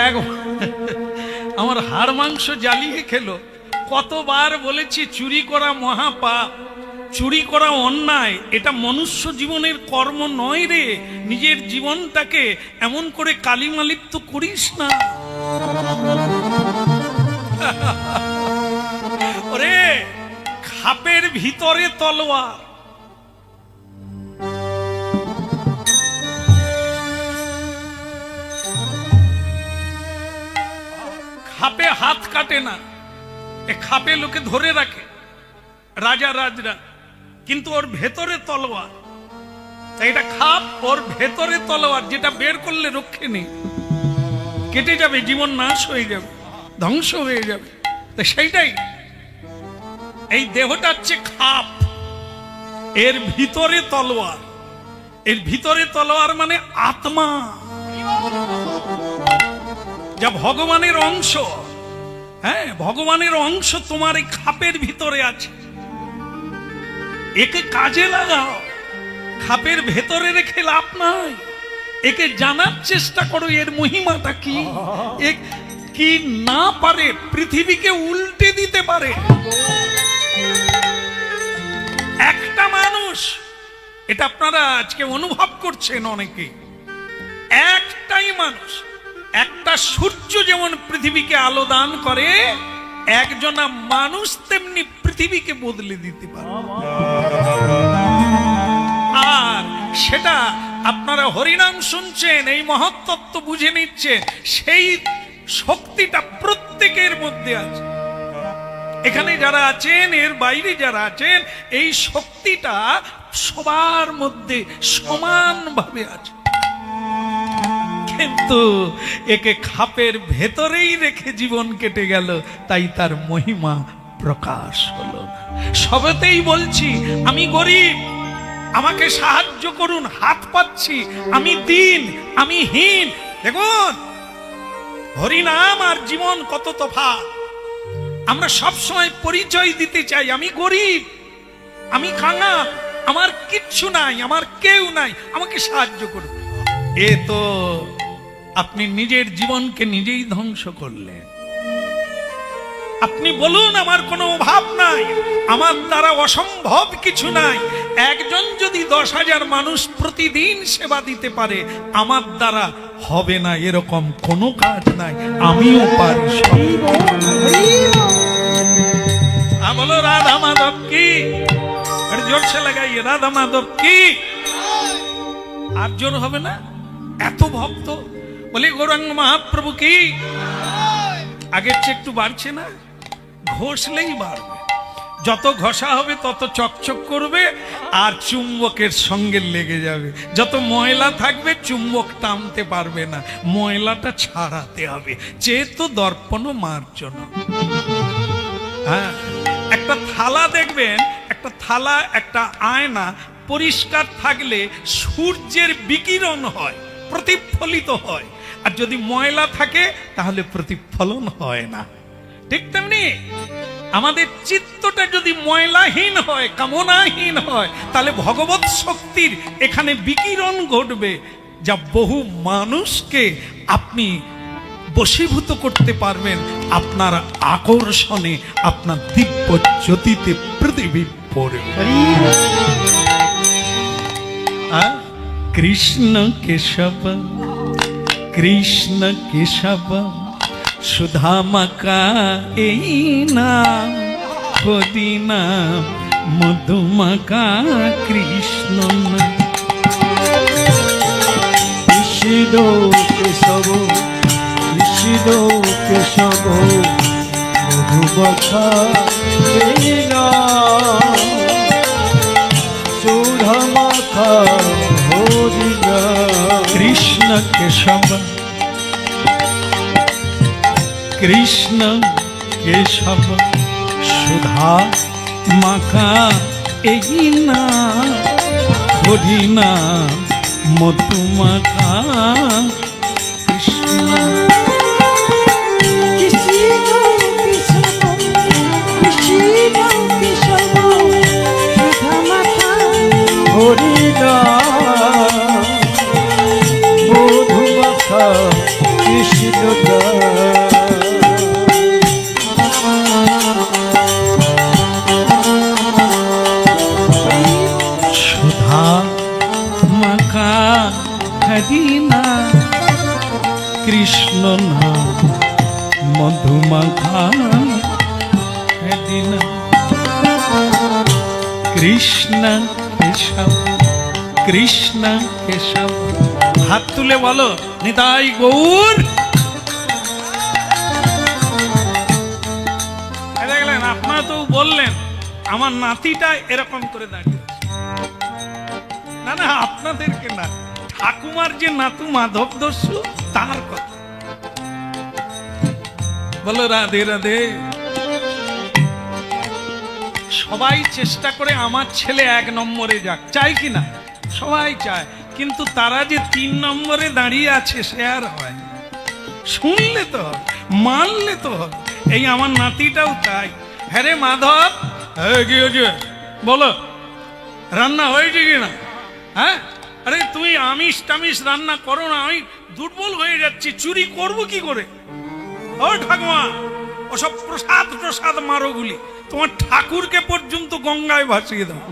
এক আমার হাড় মাংস জ্বালিয়ে খেলো। কতবার বলেছি চুরি করা মহাপাপ, চুরি করা অন্যায়, এটা মনুষ্য জীবনের কর্ম নয় রে। নিজের জীবনটাকে এমন করে কালিমালিপ্ত করিস না। ওরে, খাপের ভিতরে তলোয়ার, খাপে হাত কাটে না, এ খাপে লোকে ধরে রাখে, রাজা রাজরা, কিন্তু ওর ভেতরে তলোয়ার। এটা খাপ, ওর ভেতরে তলোয়ার, যেটা বের করলে রক্ষে নেই, কেটে যাবে, জীবন নাশ হয়ে যাবে, ধ্বংস হয়ে যাবে। তো সেইটাই এই দেহটা হচ্ছে খাপ, এর ভিতরে তলোয়ার। এর ভিতরে তলোয়ার মানে আত্মা, যা ভগবানের অংশ। হ্যাঁ, ভগবানের অংশ তোমার এই খাপের ভিতরে আছে। একে কাজে লাগাও, খাপের ভেতরে রেখে লাভ নাই। একে জানার চেষ্টা করো, এর মহিমাটা কি। কি না পারে, পৃথিবীকে উল্টে দিতে পারে একটা মানুষ। এটা আপনারা আজকে অনুভব করছেন অনেকে। একটাই মানুষ, একটা সূর্য যেমন পৃথিবীকে আলো দান করে, একজনা মানুষ তেমনি পৃথিবীকে বদলে দিতে পারে। আর সেটা আপনারা হরিনাম শুনছেন, এই মহত্তত্ব বুঝে নিচ্ছেন, সেই শক্তিটা প্রত্যেকের মধ্যে আছে। এখানে যারা আছেন, এর বাইরে যারা আছেন, এই শক্তিটা সবার মধ্যে সমানভাবে আছে। কিন্তু একে খাপের ভেতরেই রেখে জীবন কেটে গেল, তাই তার মহিমা প্রকাশ হলো না। সবেতেই বলছি আমি গরিব, আমাকে সাহায্য করুন, হাত পাচ্ছি, আমি দীন, আমি হীন। দেখুন হরিনাম আর জীবন কত তফাৎ। আমরা সবসময় পরিচয় দিতে চাই, আমি গরিব, আমি কাঙাল, আমার কিচ্ছু নাই, আমার কেউ নাই, আমাকে সাহায্য করুন। এ তো আপনি নিজের জীবনকে নিজেই ধ্বংস করলেন। আপনি বলুন আমার কোনো অভাব নাই, আমার দ্বারা অসম্ভব কিছু নাই। একজন যদি 10,000 মানুষ প্রতিদিন সেবা দিতে পারে, আমার দ্বারা হবে না এরকম কোনো কাজ নাই, আমিও পারি। বলো রাধা মাধব কি, জোর সে লাগাইয়ে রাধা মাধব কি। আর জোর হবে না, এত ভক্ত। বলি গৌরাঙ্গ মহাপ্রভু কি। আগের চেয়ে একটু বাড়ছে না, ঘষলেই বাড়বে। যত ঘষা হবে তত চকচক করবে আর চুম্বকের সঙ্গে লেগে যাবে। যত ময়লা থাকবে চুম্বক টানতে পারবে না, ময়লাটা ছাড়াতে হবে। চেতো দর্পণ মার্জন। হ্যাঁ, একটা থালা দেখবেন, একটা থালা, একটা আয়না পরিষ্কার থাকলে সূর্যের বিকিরণ হয়, প্রতিফলিত হয়। আর যদি ময়লা থাকে তাহলে প্রতিফলন হয় না। ঠিক তেমনি আমাদের চিত্তটা যদি ময়লাহীন হয়, কামনাহীন হয়, তাহলে ভগবৎ শক্তির এখানে বিকিরণ ঘটবে, যা বহু মানুষকে আপনি বশীভূত করতে পারবেন আপনার আকর্ষণে, আপনার দিব্য জ্যোতিতে প্রতিবিম্ব পড়বে। কৃষ্ণ কেশব, কৃষ্ণ কেশব, সুধামাকা এই নাম, হরি নাম, মধুমাকা কৃষ্ণ নাম। কৃষ্ণ কেশব, কৃষ্ণ কেশব, মধুমাখা এই নাম, সুধামাখা হরি নাম। কৃষ্ণ কেশব, কৃষ্ণ কেশব, সুধা মাখা এই নাম, হরি নাম, মধুমাখা কৃষ্ণ। হরি নাম, মধুমাখা কৃষ্ণ নাম। সুধা মাখা হরি নাম, কৃষ্ণ নাম, মধুমাখা হরি নাম। কৃষ্ণ কেশব, কৃষ্ণ কেশব। হাত তুলে বলো নিতাই গৌর। দেখলেন, আপনারা তো বললেন আমার নাতিটা এরকম করে দাঁড়িয়ে আছে। না না, আপনাদেরকে না, ঠাকুমার যে নাতু মাধব দস্যু তার কথা বলো। রাধে রাধে। সবাই চেষ্টা করে আমার ছেলে 1 নম্বরে যাক, চাই কিনা? সবাই চায়, কিন্তু তারা যে 3 নম্বরে দাঁড়িয়ে আছে সে আর হয়। শুনলে তো হয়, মানলে তো হয়। এই আমার নাতিটাও তাই। হ্যাঁ রে মাধব, কি হয়েছে বলো, রান্না হয়েছে কিনা? হ্যাঁ, আরে তুমি আমিষ টামিষ রান্না করো না, আমি দুর্বল হয়ে যাচ্ছি, চুরি করবো কি করে? ও ঠাকুমা, ওসব প্রসাদ প্রসাদ মারোগুলি, তোমার ঠাকুরকে পর্যন্ত গঙ্গায় ভাসিয়ে দাও।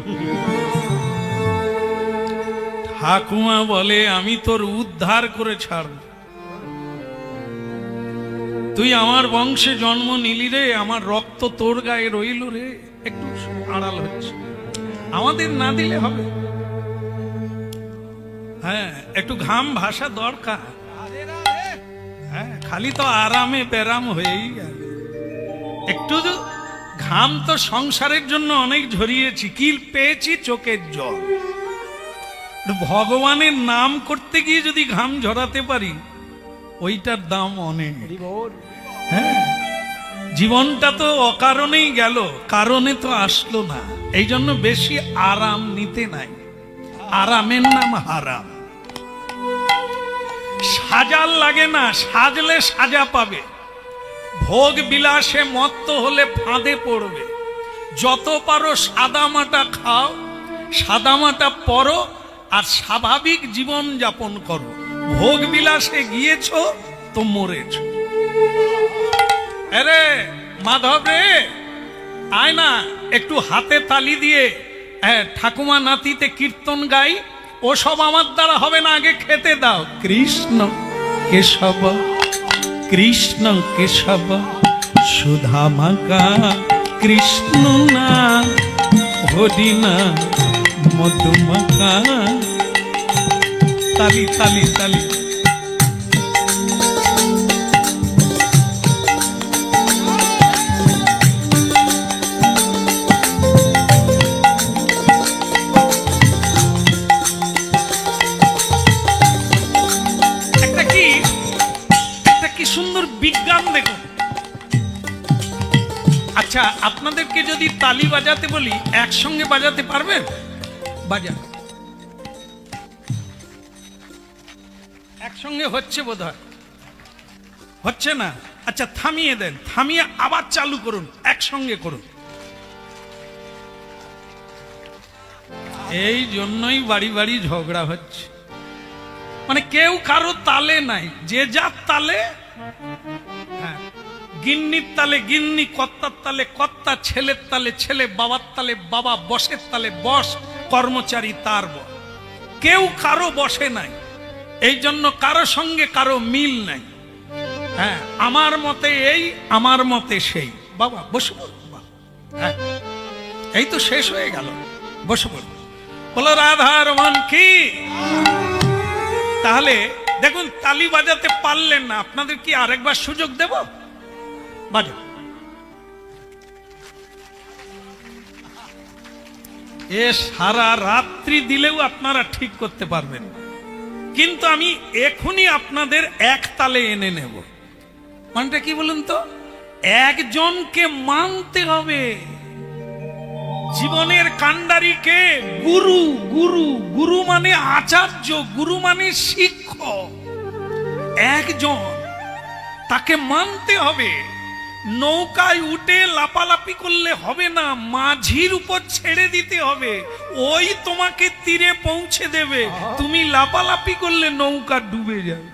ঠাকুমা বলে আমি তোর উদ্ধার করে ছাড়ব। তুই আমার বংশে জন্ম নিলি রে, আমার রক্ত তোর গায়ে রইল রে। একটু আড়াল হচ্ছে, আমাদের না দিলে হবে। হ্যাঁ, একটু ঘাম ভাসা দরকার। হ্যাঁ, খালি তো আরামে বেরাম হয়েই গেল। একটু ঘাম তো সংসারের জন্য অনেক ঝরিয়েছি, কি পেয়েছি? চোখের জল। ভগবানের নাম করতে গিয়ে যদি ঘাম ঝরাতে পারি, ওইটার দাম অনেক। হ্যাঁ, জীবনটা তো অকারণেই গেল, কারণে তো আসলো না। এই জন্য বেশি আরাম নিতে নাই, আরামের নাম হারাম। সাজার লাগে না, সাজলে সাজা পাবে। ভোগ বিলাসে মত্ত হলে ফাঁদে পড়বে। যত পারো সাদামাটা খাও, সাদামাটা পরো, আর স্বাভাবিক জীবন যাপন করো। ভোগ বিলাসে গিয়েছ তো মরেছ। আরে মাধব রে, আয় না, একটু হাতে তালি দিয়ে ঠাকুমা নাতিতে কীর্তন গাই। ওসব আমার দ্বারা হবে না, আগে খেতে দাও। কৃষ্ণ কেশব, কৃষ্ণ কেশব, সুধামাকা কৃষ্ণ নাম, হরি নাম, মধুমাকা। তালি তালি তালি। আচ্ছা, আপনাদেরকে যদি তালি বাজাতে বলি একসঙ্গে বাজাতে পারবেন? বাজান। একসঙ্গে হচ্ছে বোধহয়, হচ্ছে না? আচ্ছা থামিয়ে দেন, থামিয়ে আবার চালু করুন, একসঙ্গে করুন। এই জন্যই বাড়ি বাড়ি ঝগড়া হচ্ছে, মানে কেউ কারো তালে নাই, যে যার তালে। হ্যাঁ, গিন্নির তালে গিন্নি, কর্তার তালে কর্তা, ছেলের তালে ছেলে, বাবার তালে বাবা, বসের তালে বস, কর্মচারী তার বস। কেউ কারো বসে নাই, এই জন্য কারো সঙ্গে কারো মিল নাই। হ্যাঁ, আমার মতে এই, আমার মতে সেই। বাবা বসে পড়ুন। হ্যাঁ, এই তো শেষ হয়ে গেল, বসে পড়ুন। বলো রাধা রমন কি? তাহলে দেখুন, তালি বাজাতে পারলেন না, আপনাদের কি আরেকবার সুযোগ দেব? বাজা। এ সারা রাত্রি দিলেও আপনারা ঠিক করতে পারবেন, কিন্তু আমি এখনই আপনাদের এক তালে এনে নেব। মানটা কি বলুন তো? একজনকে মানতে হবে। জীবনের কাণ্ডারিকে গুরু, গুরু গুরু মানে আচার্য, গুরু মানে শিক্ষক। একজন, তাকে মানতে হবে। নৌকায় উঠে লাপালাপি করলে হবে না, মাঝির উপর ছেড়ে দিতে হবে, ওই তোমাকে তীরে পৌঁছে দেবে। তুমি লাপালাপি করলে নৌকা ডুবে যাবে।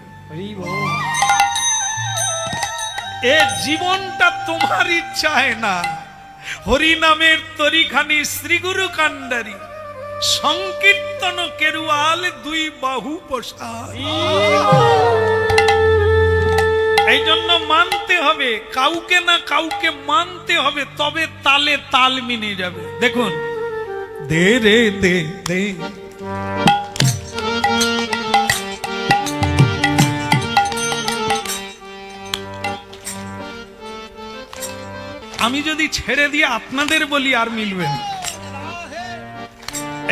এ জীবনটা তোমার ইচ্ছায় না। হরি নামের তরিখানি শ্রীগুরু কাণ্ডারি, সংকীর্তন কেরুয়াল দুই বাহু প্রসাদ। এই জন্য মানতে হবে, কাউকে না কাউকে মানতে হবে, তবে তালে তাল মিলে যাবে। দেখুন, দে রে দে দে, আমি যদি ছেড়ে দিয়ে আপনাদের বলি আর মিলবে না।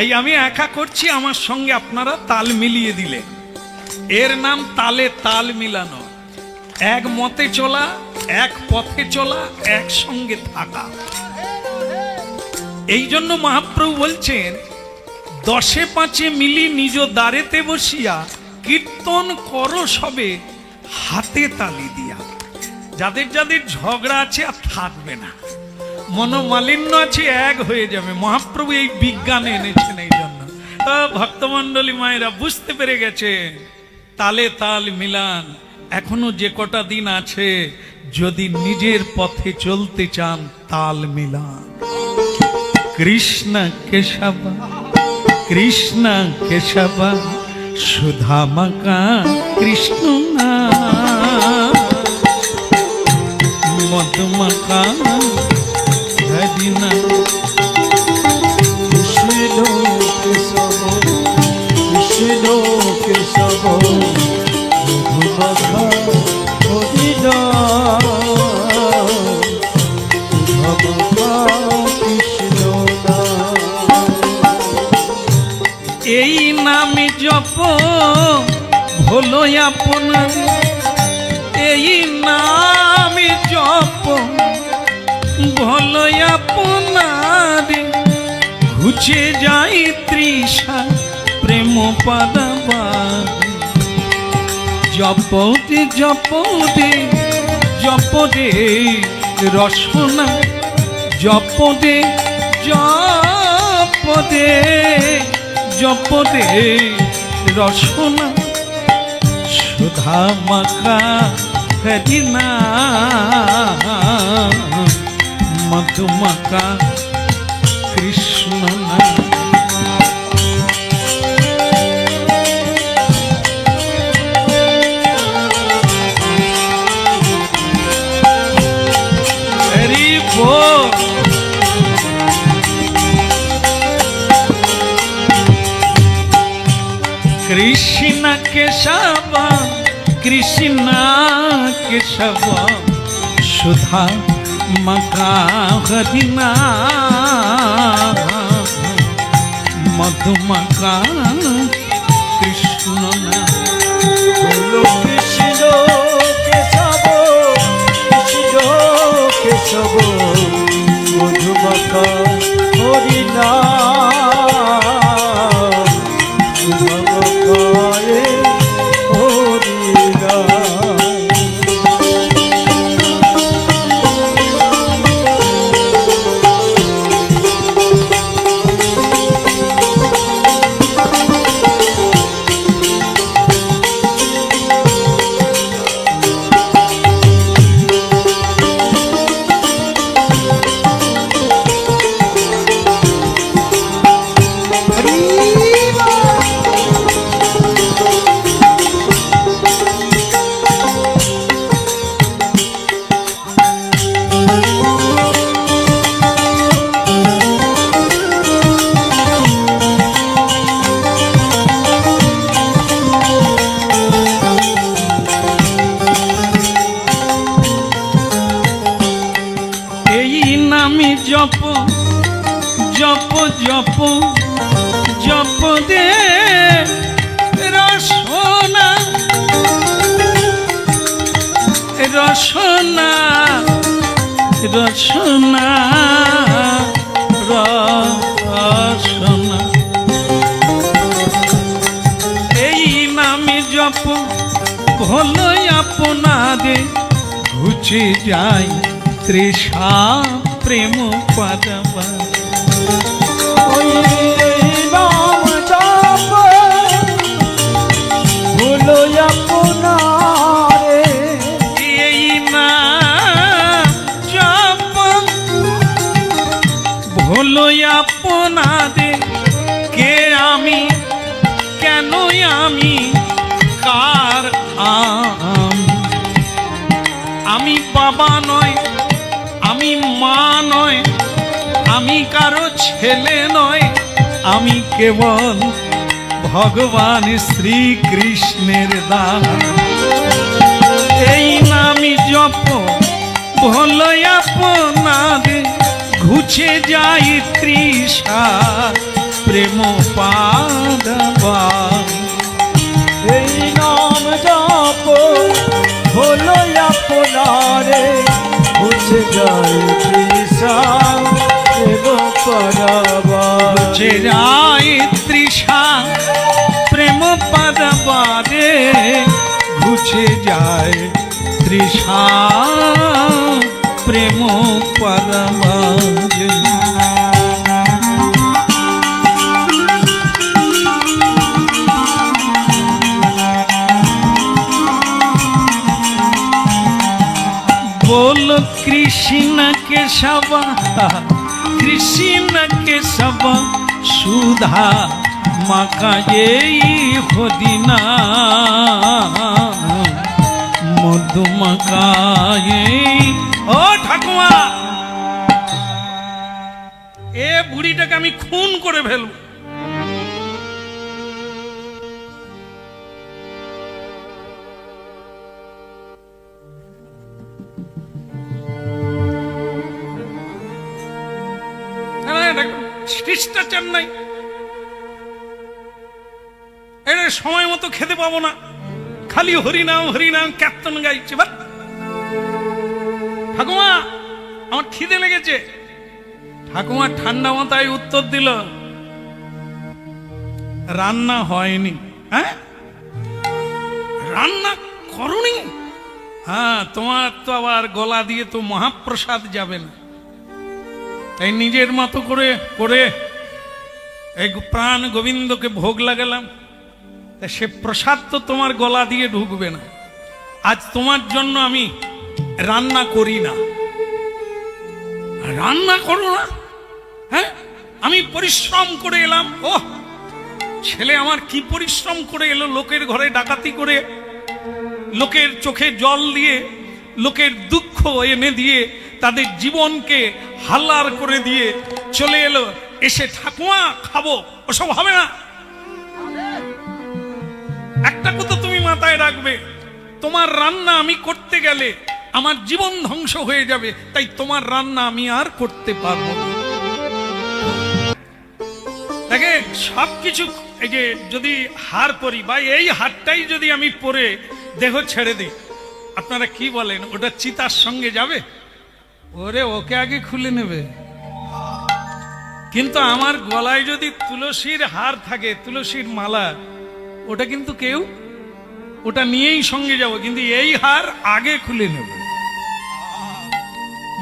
এই আমি একা করছি, আমার সঙ্গে আপনারা তাল মিলিয়ে দিলে, এর নাম তালে তাল মিলানো। এক মতে চলা, এক পথে চলা, একসঙ্গে থাকা। এই জন্য মহাপ্রভু বলছেন, দশে পাঁচে মিলি নিজ দ্বারেতে বসিয়া, কীর্তন করো সবে হাতে তালি দিয়া। যাদের যাদের ঝগড়া আছে আর থাকবে না, মনোমালিন্য আছে, এক হয়ে যাবে। মহাপ্রভু এই বিজ্ঞান এনেছেন। এই জন্য ভক্তমন্ডলী মায়েরা বুঝতে পেরে গেছে, তালে তাল মিলান। এখনো যে কটা দিন আছে, যদি নিজের পথে চলতে চান, তাল মিলান। কৃষ্ণ কেশবা, কৃষ্ণ কেশবা, সুধামাকা কৃষ্ণ না, মধুমাকা হরিনা। কৃষ্ণ কেশব, কৃষ্ণ কেশব, মধুমাখা হরিনাম, মধুমাখা কৃষ্ণ নাম। এই নামে জপ হলো আপনার, এই নামে জপ হলো আপনার, ঘুচে যাই তৃষা প্রেম পাদাবা। জপদে জপদে জপদে রসনা, জপদে জপদে জপদে রসনা, সুধা মাখা হরিনা, মধুমাখা কৃষ্ণ না। কৃষ্ণ কেশব, কৃষ্ণ কেশব, সুধা মাখা হরিনা, মধুমাখা কৃষ্ণ না। কৃষ্ণ কেশব, কৃষ্ণ কেশব, মাখা হরি নাম শুভ মাখায়ে হরি নাম। এই নামে জপ জপ জপ জপ দে রসনা রসনা রসনা রসনা। এই নামে জপ হলো আপনাদের ঘুচে যায় তৃষা প্রেম পাদাবা। ওই নাম জপ হলো আপনারে, এই নাম জপ হলো আপনাদের কে আমি কেন আমি কার আমি বাবা নয়, আমি মা নয়, আমি কারো ছেলে নয়, আমি কেবল ভগবান শ্রীকৃষ্ণের দান। এই নামি জপ হলো আপনাদের ঘুচে যাই তৃষা প্রেম পাদবা। এই নাম জপ হলো আপনারে বুঝে যায় তৃষা এবং পারাবা। ঘুচে যাই তৃষা প্রেম পাদবা রে, ঘুচে যায় তৃষা প্রেম পাদবা রে। बोलो कृष्ण केशव कृष्ण केशव सुधा माका हदिना मधुमाका ओ ठाकुमा ए बुড়িটাকে আমি খুন করে ফেলবো। শিষ্টাচার নাই, এটা সময় মতো খেতে পাবো না, খালি হরিনাম হরিনাম কীর্তন গাইছে। ঠাকুমা আমার খিদে লেগেছে। ঠাকুমা ঠান্ডা মাথায় উত্তর দিল, রান্না হয়নি। হ্যাঁ রান্না করনি? হ্যাঁ তোমার তো আবার গলা দিয়ে তো মহাপ্রসাদ যাবে না, তাই নিজের মতো করে করে এই প্রাণ গোবিন্দকে ভোগ লাগালাম। সে প্রসাদ তো তোমার গলা দিয়ে ঢুকবে না। আজ তোমার জন্য আমি রান্না করি না। রান্না করো না? হ্যাঁ আমি পরিশ্রম করে এলাম। ও ছেলে আমার কি পরিশ্রম করে এলো, লোকের ঘরে ডাকাতি করে, লোকের চোখে জল দিয়ে, লোকের দুঃখ এনে দিয়ে, তাদের জীবনকে হাল্লার করে দিয়ে চলে এলো। এসে ঠাকুমা খাবো, ওসব হবে না। একটা কথা তুমি মাথায় রাখবে, তোমার রান্না আমি করতে গেলে আমার জীবন ধ্বংস হয়ে যাবে, তাই তোমার রান্না আমি আর করতে পারবো না। দেখে সবকিছু, এই যে যদি হার পরি বা এই হারটাই যদি আমি পরে দেহ ছেড়ে দিই, আপনারা কি বলেন, ওটা চিতার সঙ্গে যাবে? ওরে ওকে আগে খুলে নেবে। কিন্তু আমার গলায় যদি তুলসীর হার থাকে, তুলসীর মালা, ওটা কিন্তু কেউ, ওটা নিয়েই সঙ্গে যাব, কিন্তু এই হার আগে খুলে নেব।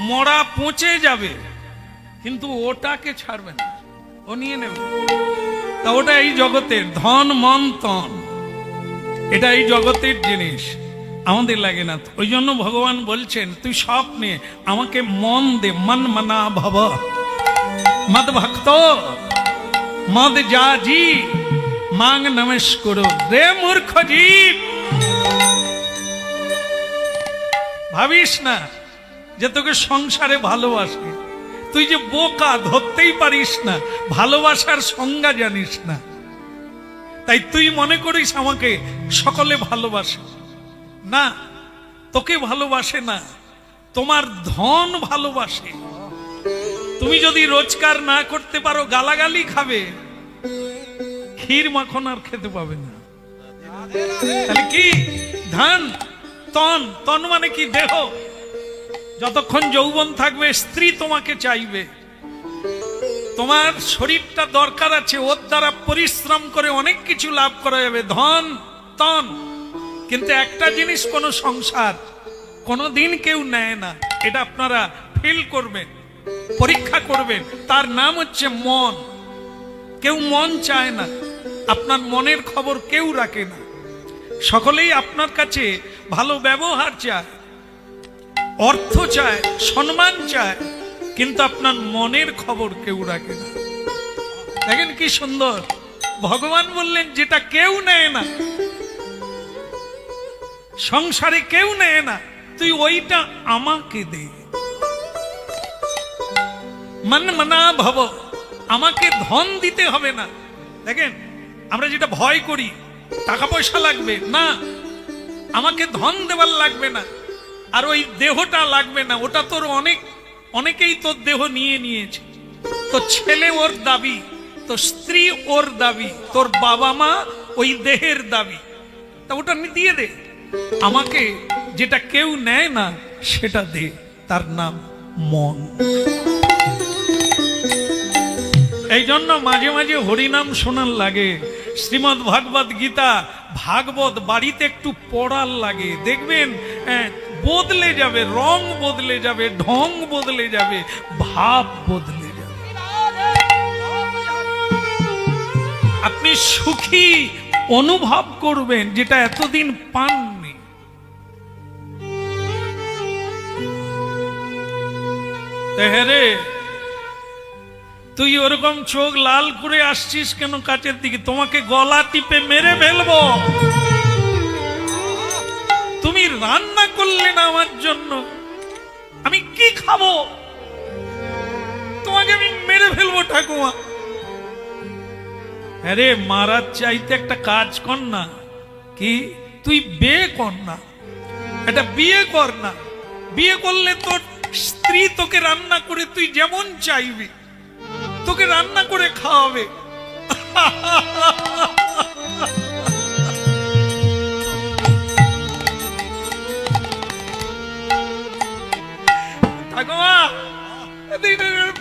মরা পচে যাবে কিন্তু ওটাকে ছাড়বে না, ও নিয়ে নেবে। তা ওটা এই জগতের ধন মন তন, এটা এই জগতের জিনিস, আমাদের লাগে না। ওই জন্য ভগবান বলছেন তুই সব নিয়ে আমাকে মন দে, মন মনা ভব মদ ভক্ত মদ যা জি মাং নমস করো। রে মূর্খ জীব, ভাবিস না যে তোকে সংসারে ভালোবাসে, তুই যে বোকা, ধরতেই পারিস না, ভালোবাসার সংজ্ঞা জানিস না, তাই তুই মনে করিস আমাকে সকলে ভালোবাসে। না, তোকে ভালোবাসে না, তোমার ধন ভালোবাসে। তুমি যদি রোজগার না করতে পারো, গালাগালি খাবে, ক্ষীর মাখন আর খেতে পাবে না। তাহলে কি ধন তন, তন মানে কি দেহ, যতক্ষণ যৌবন থাকবে স্ত্রী তোমাকে চাইবে, তোমার শরীরটা দরকার আছে, ওর দ্বারা পরিশ্রম করে অনেক কিছু লাভ করা যাবে, ধন তন। কিন্তু একটা জিনিস কোন সংসার কোনদিন কেউ নেয় না, এটা আপনারা ফিল করবেন, পরীক্ষা করবেন, তার নাম হচ্ছে মন। কেউ মন চায় না, আপনার মনের খবর কেউ রাখে না, সকলেই আপনার কাছে ভালো ব্যবহার চায়, অর্থ চায়, সম্মান চায়, কিন্তু আপনার মনের খবর কেউ রাখে না। দেখেন কি সুন্দর, ভগবান বললেন যেটা কেউ নেয় না, সংসারে কেউ নেয় না, তুই ওইটা আমাকে দে। মন মনা ভব, আমাকে ধন দিতে হবে না। দেখেন আমরা যেটা ভয় করি, টাকা পয়সা লাগবে না, আমাকে ধন দেওয়ার লাগবে না, আর ওই দেহটা লাগবে না, ওটা তোর অনেকেই তোর দেহ নিয়ে নিয়েছে। তোর ছেলে ওর দাবি, তোর স্ত্রী ওর দাবি, তোর বাবা মা ওই দেহের দাবি, তা ওটা দিয়ে দে। আমাকে যেটা কেউ নেয় না সেটা দে, তার নাম মন। এই জন্য মাঝে মাঝে হরিনাম শোনার লাগে, শ্রীমদ্ ভাগবত গীতা ভাগবত বাড়িতে একটু পড়ার লাগে, দেখবেন বদলে যাবে, রং বদলে যাবে, ঢং বদলে যাবে, ভাব বদলে যাবে, আপনি সুখী অনুভব করবেন যেটা এতদিন পাননি। রে তুই ওরকম চোখ লাল করে আসছিস কেন কাছের দিকে? তোমাকে গলা টিপে মেরে ফেলবো। তুমি রান্না করলে না আমার জন্য, আমি কি খাবো? তোমাকে আমি মেরে ফেলবো ঠাকুমা। আরে মারার চাইতে একটা কাজ কর না, কি তুই বিয়ে কর না, এটা বিয়ে কর না। বিয়ে করলে তোর স্ত্রী তোকে রান্না করে, তুই যেমন চাইবি তোকে রান্না করে খাওয়াবে। ঠাকুমা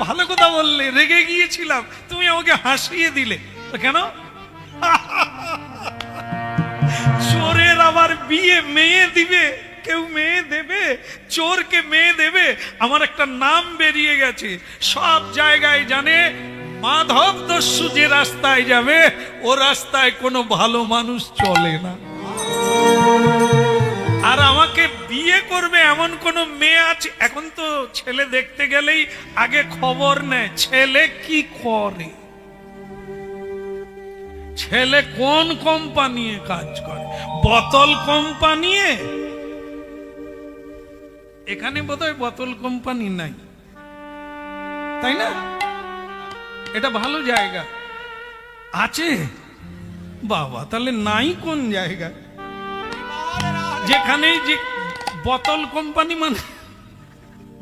ভালো কথা বললে, রেগে গিয়েছিলাম, তুমি আমাকে হাসিয়ে দিলে। কেন? চোরের আবার বিয়ে মেয়ে দিবে, কেউ মেয়ে দেবে? চোরকে মেয়ে দেবে? আমার একটা নাম বেরিয়ে গেছে, সব জায়গায় জানে মাধব দস্যু যে রাস্তায় যাবে ও রাস্তায় কোনো ভালো মানুষ চলে না। আর আমাকে বিয়ে করবে এমন কোন মেয়ে আছে? এখন তো ছেলে দেখতে গেলেই আগে খবর নেয় ছেলে কি করে, ছেলে কোন কোম্পানি কাজ করে, বোতল কোম্পানি। এখানে বোধহয় বোতল কোম্পানি নাই, তাই না? এটা ভালো জায়গা আছে বাবা, তাহলে নাই কোন জায়গা? যেখানে যে বোতল কোম্পানি মানে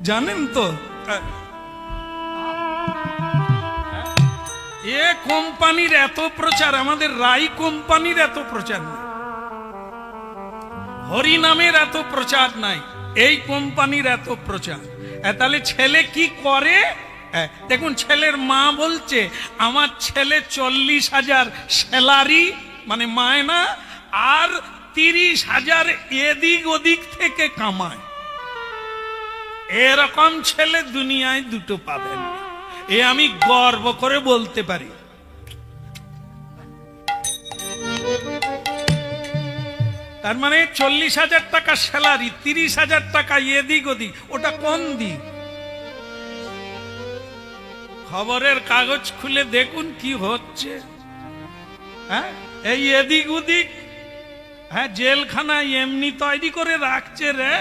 জানেন তো, এ কোম্পানির এত প্রচার, আমাদের রাই কোম্পানির এত প্রচার নাই, হরিনামের এত প্রচার নাই, এই কোম্পানির এত প্রচার। তাহলে ছেলে কি করে দেখুন ছেলের মা বলছে আমার ছেলে 40,000 স্যালারি মানে মায়না আর 30,000 এদিক ওদিক থেকে কামায়। এরকম ছেলে দুনিয়ায় দুটো পাবেন না, এ আমি গর্ব করে বলতে পারি। তার মানে 40,000 টাকা স্যালারি, 30,000 টাকা এদিক ওদিক, ওটা কোন দিক? খবরের কাগজ খুলে দেখুন কি হচ্ছে। হ্যাঁ, এই এদিক ওদিক, হ্যাঁ জেলখানা এমনি তৈরি করে রাখছে রে।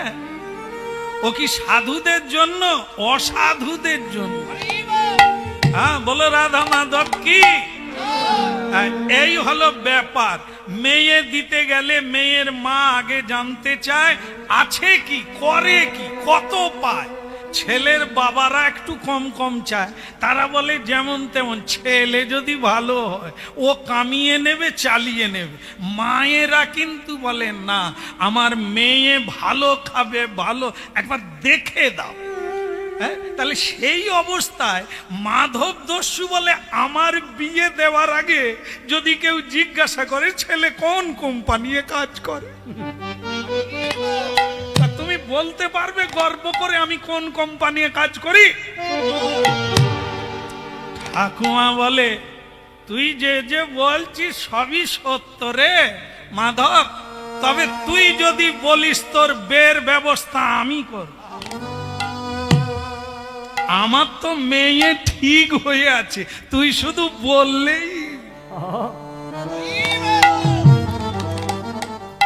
ও কি সাধুদের জন্য? অসাধুদের জন্য। হ্যাঁ বলো রাধা মাধব কি? এই হলো ব্যাপার। মেয়ে দিতে গেলে মেয়ের মা আগে জানতে চায় আছে কি, করে কি, কত পায়। ছেলের বাবারা একটু কম কম চায়, তারা বলে যেমন তেমন, ছেলে যদি ভালো হয় ও কামিয়ে নেবে, চালিয়ে নেবে। মায়েরা কিন্তু বলে না, আমার মেয়ে ভালো খাবে, ভালো একবার দেখে দাও। হ্যাঁ, তাহলে সেই অবস্থায় মাধব দস্যু বলে আমার বিয়ে দেওয়ার আগে যদি কেউ জিজ্ঞাসা করে ছেলে কোন কোম্পানিতে কাজ করে, তা তুমি বলতে পারবে গর্ব করে আমি কোন কোম্পানিতে কাজ করি? ঠাকুমা বলে তুই যে যে বলছিস সবই সত্য রে মাধব, তবে তুই যদি বলিস তোর বের ব্যবস্থা আমি করব। আমার তো মেয়ে ঠিক হয়ে আছে, তুই শুধু বললেই।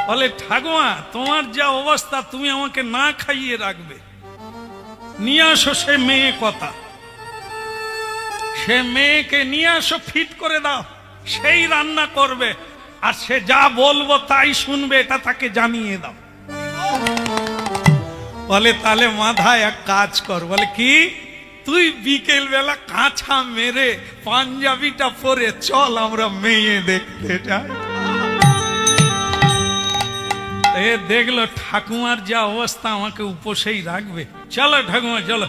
বলে ঠাকুমা তোমার যা অবস্থা তুমি আমাকে না খাইয়ে রাখবে, নিয়ে আসো সে মেয়ে কথা, সে মেয়েকে নিয়ে আসো, ফিট করে দাও, সেই রান্না করবে আর সে যা বলবো তাই শুনবে, এটা তাকে জানিয়ে দাও। বলে তাহলে মাথায় এক কাজ কর। বলে কি? তুই বিকেল বেলা কাঁচা মেরে পাঞ্জাবিটা পরে চল আমরা মেয়ে দেখতে যাই। এ দেখলো ঠাকুমার যা অবস্থা আমাকে উপসেই রাখবে, চলো ঠাকুমা চলো।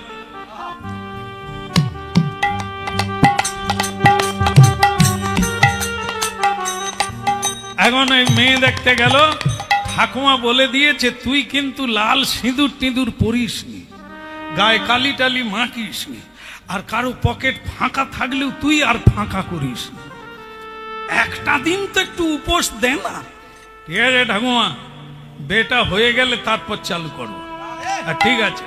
এখন ওই মেয়ে দেখতে গেল, ঠাকুমা বলে দিয়েছে তুই কিন্তু লাল সিঁদুর টিঁদুর পরিস নি, গায়ে কালি টালি মাখিস নি, আর কারো পকেট ফাঁকা থাকলেও তুই আর ফাঁকা করিস নি। একটা দিন তো একটু উপোস দে না। ঠিক আছে ঠাকুমা, বেটা হয়ে গেলে তারপর চালু করবো। ঠিক আছে।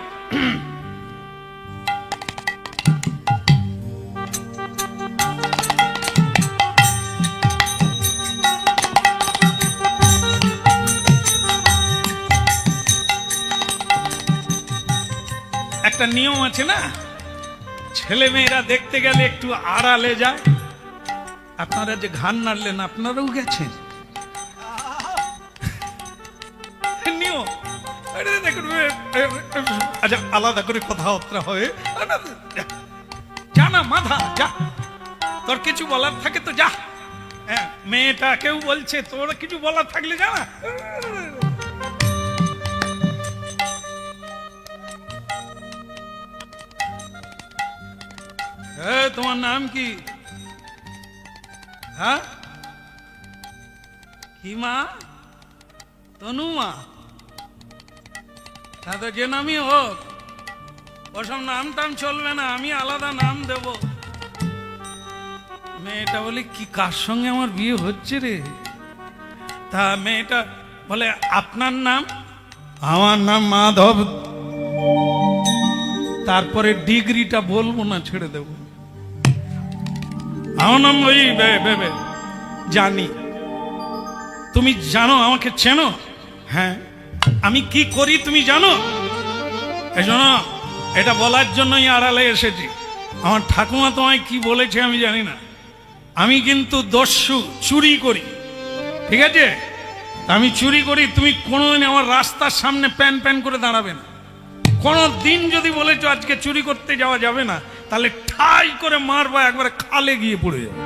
একটা নিয়ম আছে না, ছেলে মেয়েরা দেখতে গেলে একটু আড়ালে যায়। আপনারা যে ঘাড় নাড়লেন, আপনারাও গেছেন নিয়ম। দেখুন আচ্ছা, আলাদা করে কথাবার্তা হয় জানা, মাথা যা, তোর কিছু বলার থাকে তো যা। হ্যাঁ, মেয়েটা কেউ বলছে তোর কিছু বলার থাকলে জানা। তোমার নাম কি? হ্যাঁ কি মা? তনু মা? হ্যাঁ, তো যে নামই হোক ওসব নাম টাম চলবে না, আমি আলাদা নাম দেব। মেয়েটা বলে কি, কার সঙ্গে আমার বিয়ে হচ্ছে রে? তা মেয়েটা বলে আপনার নাম? আমার নাম মাধব। তারপরে ডিগ্রিটা বলবো না, ছেড়ে দেব। আমার নাম ওই জানি। তুমি জানো, আমাকে চেনো? হ্যাঁ। আমি কি করি তুমি জানো? এই জন্য এটা বলার জন্যই আড়ালে এসেছি। আমার ঠাকুমা তোমায় কি বলেছে আমি জানি না, আমি কিন্তু দস্যু, চুরি করি। ঠিক আছে, আমি চুরি করি, তুমি কোনোদিন আমার রাস্তার সামনে প্যান প্যান করে দাঁড়াবে না। কোনো দিন যদি বলেছো আজকে চুরি করতে যাওয়া যাবে না, তাহলে ঠাই করে মারবা, একবারে খালে গিয়ে পড়ে যাবে।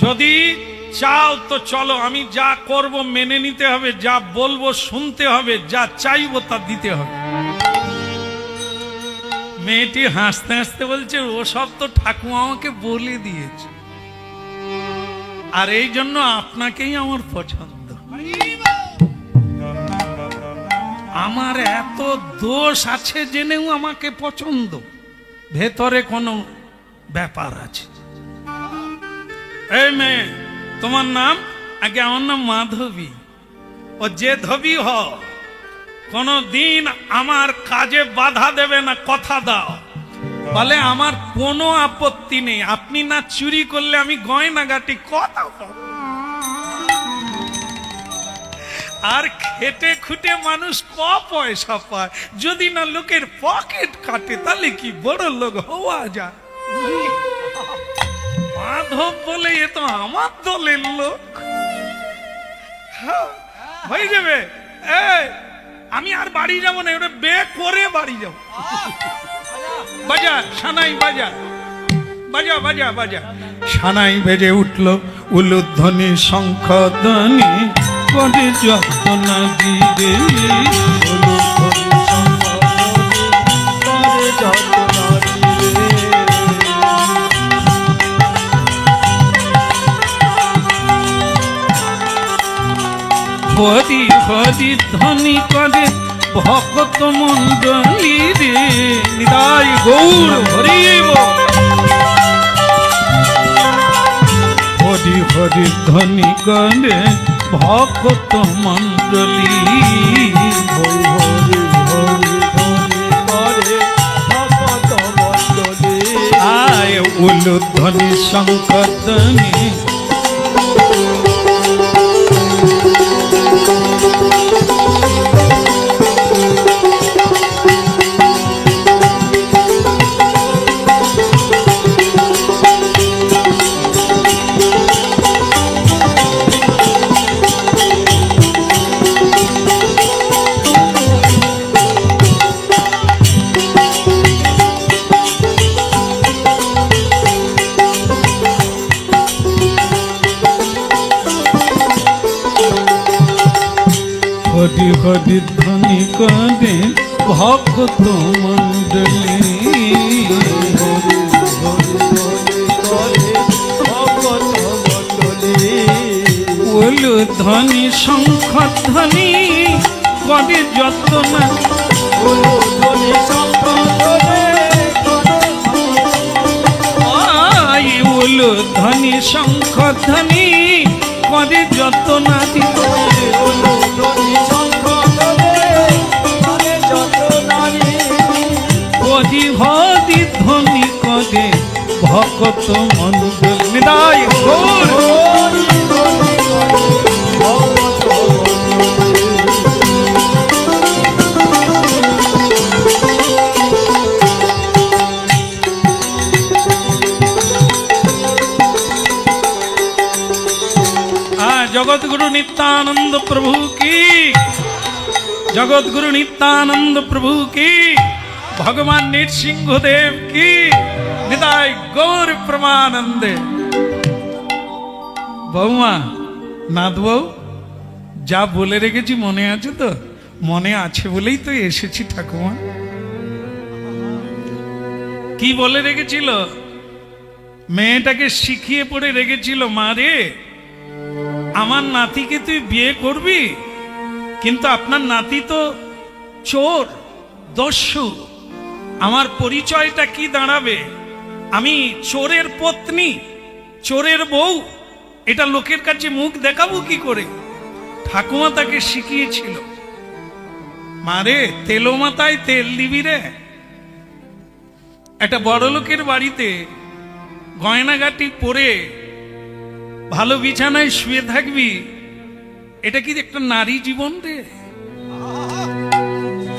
যদি চাও তো চলো, আমি যা করব মেনে নিতে হবে, যা বলবো শুনতে হবে, যা চাইবো তা দিতে হবে। মেয়েটি হাসতে হাসতে বলছে ও সব তো ঠাকুমা আমাকে বলে দিয়েছে, আর এই জন্য আপনাকেই আমার পছন্দ। আমার এত দোষ আছে জেনেও আমাকে পছন্দ, ভেতরে কোনো ব্যাপার আছে। এই মেয়ে, তোমার নাম? আগে আমার নাম মাধবী। ও যে ধবি হ, কোনো দিন আমার কাজে বাধা দেবে না, কথা দাও। বলে আমার কোনো আপত্তি নেই, আপনি না চুরি করলে আমি গয়নাগাটি কথা বলবো। আর খেটে খুটে মানুষ পয়সা পায়, যদি না লোকের পকেট কাটে তাহলে কি বড় লোক হওয়া যায়? মাধব বলে এ তো আমার দলের লোক। হ্যাঁ, হয়ে যাবে। আমি আর বাড়ি যাবো না, ওটা বে করে বাড়ি যাবো। বাজা সানাই, বাজা বাজা বাজা বাজা। সানাই বেজে উঠলো, উলুধ্বনি শঙ্খধ্বনি করে যত না দিবে, হরি হরি ধ্বনি করে ভক্ত মন্ডলী রে, নিতাই গৌর হরিব। হরি হরি ধ্বনি করে ভক্ত মন্ডলী, হরি হরি হরি হরি ভক্ত মণ্ডলী। আয় উলুধ্বনি শঙ্খধ্বনি হরি হরি ধ্বনি করে ভক্ত মন্ডলী, হরি হরি হরি করে ভক্ত মণ্ডলী। উলুধ্বনি শঙ্খধ্বনি করে যত না, উলুধ্বনি শঙ্খধ্বনি আয় উলুধ্বনি শঙ্খধ্বনি করে যত না দিবে, উলুধ্বনি শঙ্খধ্বনি করে যত নারী। হরি হরি ধ্বনি করে ভক্ত মন্ডলী, নিতাই গৌর। হরি হরি করে ভক্ত মণ্ডলী। জগৎগুরু নিত্যানন্দ প্রভু কি, জগৎগুরু নিত্যানন্দ প্রভু কি, ভগবান নৃসিংহদেব কি, নিতাই গৌর প্রমানন্দে। বৌমা, নাথ বউ, যা বলে রেখেছি মনে আছে তো? মনে আছে বলেই তো এসেছি ঠাকুমা। কি বলে রেখেছিল? মেয়েটাকে শিখিয়ে পড়ে রেখেছিল, মা রে আমার নাতিকে তুই বিয়ে করবি, কিন্তু আপনার নাতি তো চোর দস্যু, আমার পরিচয়টা কি দাঁড়াবে? আমি চোরের পত্নী, চোরের বউ, এটা লোকের কাছে মুখ দেখাবো কি করে? ঠাকুমা তাকে শিখিয়েছিল, মারে তেলো মাথায় তেল দিবি রে। একটা বড় লোকের বাড়িতে গয়নাগাটি পরে ভালো বিছানায় শুয়ে থাকবি, এটা কি একটা নারী জীবন রে?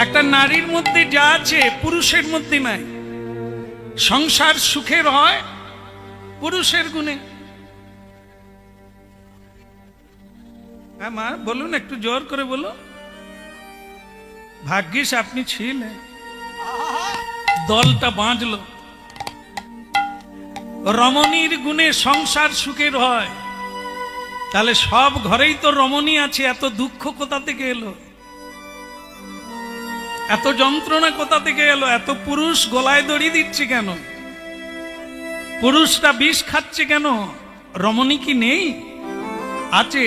একটা নারীর মধ্যে যা আছে পুরুষের মধ্যে নাই। সংসার সুখের হয় পুরুষের গুণে। হ্যাঁ মা বলুন, একটু জোর করে বলুন। ভাগ্যিস আপনি ছিলেন, দলটা বাঁচলো। রমণীর গুণে সংসার সুখের হয়, তাহলে সব ঘরেই তো রমণী আছে, এত দুঃখ কোথা থেকে এলো? এত যন্ত্রণা কোথা থেকে এলো? এত পুরুষ গলায় দড়ি দিচ্ছে কেন? পুরুষটা বিষ খাচ্ছে কেন? রমণী কি নেই? আছে।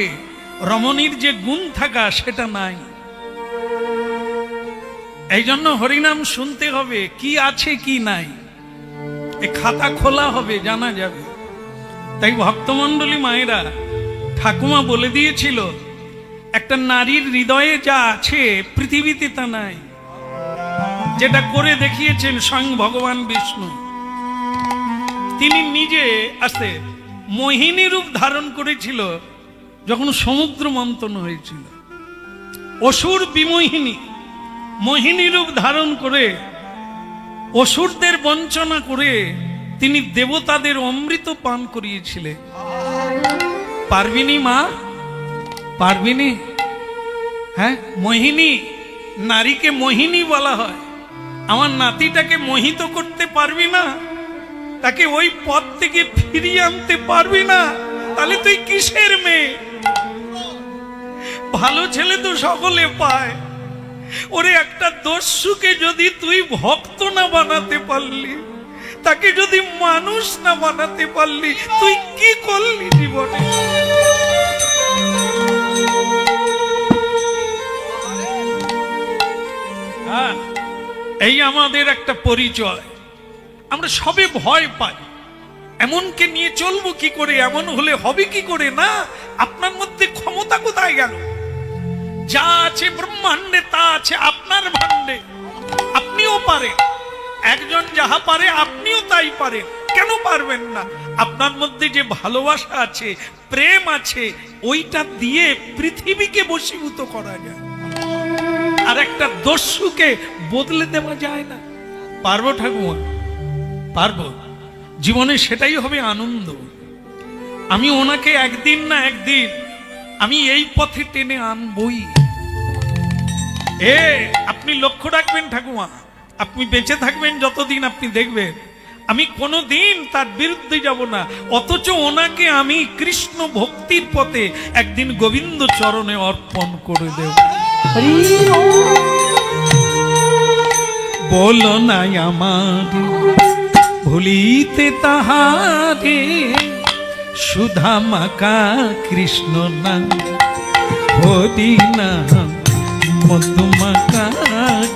রমণীর যে গুণ থাকা সেটা নাই। এই জন্য হরিনাম শুনতে হবে, কি আছে কি নাই এ খাতা খোলা হবে, জানা যাবে। তাই ভক্তমণ্ডলী মায়েরা, ঠাকুমা বলে দিয়েছিল একটা নারীর হৃদয়ে যা আছে পৃথিবীতে তা নাই। যেটা করে দেখিয়েছেন স্বয়ং ভগবান বিষ্ণু। তিনি নিজে আসতে মোহিনী রূপ ধারণ করেছিল যখন সমুদ্র মন্থন হয়েছিল। অসুর বিমোহিনী মোহিনী রূপ ধারণ করে অসুরদের বঞ্চনা করে তিনি দেবতাদের অমৃত পান করিয়েছিলেন। পারবিনি মা? পারবিনি? হ্যাঁ, মোহিনী, নারীকে মোহিনী বলা হয়। আমার নাতিটাকে মোহিত করতে পারবি না? তাকে ওই পথ থেকে ফিরিয়ে আনতে পারবি না? তাহলে তুই কিসের মেয়ে? ভালো ছেলে তো সকলে পায়। ওরে একটা দস্যুকে যদি তুই ভক্ত না বানাতে পারলি, তাকে যদি মানুষ না বানাতে পারলি, তুই কি করলি জীবনে? হ্যাঁ, এই আমাদের একটা পরিচয়। আমরা সবে ভয় পাই, এমনকে নিয়ে চলবো কি করে, এমন হলে হবে কি করে। না, আপনার মধ্যে ক্ষমতা কোথায় গেল? যা আছে ব্রহ্মাণ্ডে তা আছে আপনার ভাণ্ডে। আপনিও পারেন, একজন যাহা পারে আপনিও তাই পারেন। কেন পারবেন না? আপনার মধ্যে যে ভালোবাসা আছে, প্রেম আছে, ওইটা দিয়ে পৃথিবীকে বশীভূত করা যায়। আর একটা দস্যুকে বদলে দেওয়া যায় না। পারবো ঠাকুমা? পারবো। জীবনে সেটাই হবে আনন্দ। আমি ওনাকে একদিন না একদিন আমি এই পথে টেনে আনবই। আপনি লক্ষ্য রাখবেন ঠাকুমা, আপনি বেঁচে থাকবেন যতদিন আপনি দেখবেন আমি কোনোদিন তার বিরুদ্ধে যাব না। অথচ ওনাকে আমি কৃষ্ণ ভক্তির পথে একদিন গোবিন্দ চরণে অর্পণ করে দেব। বলো না আমার ভুলিতে তাহারে, সুধা মাকা কৃষ্ণ না, হরি না মধুমাকা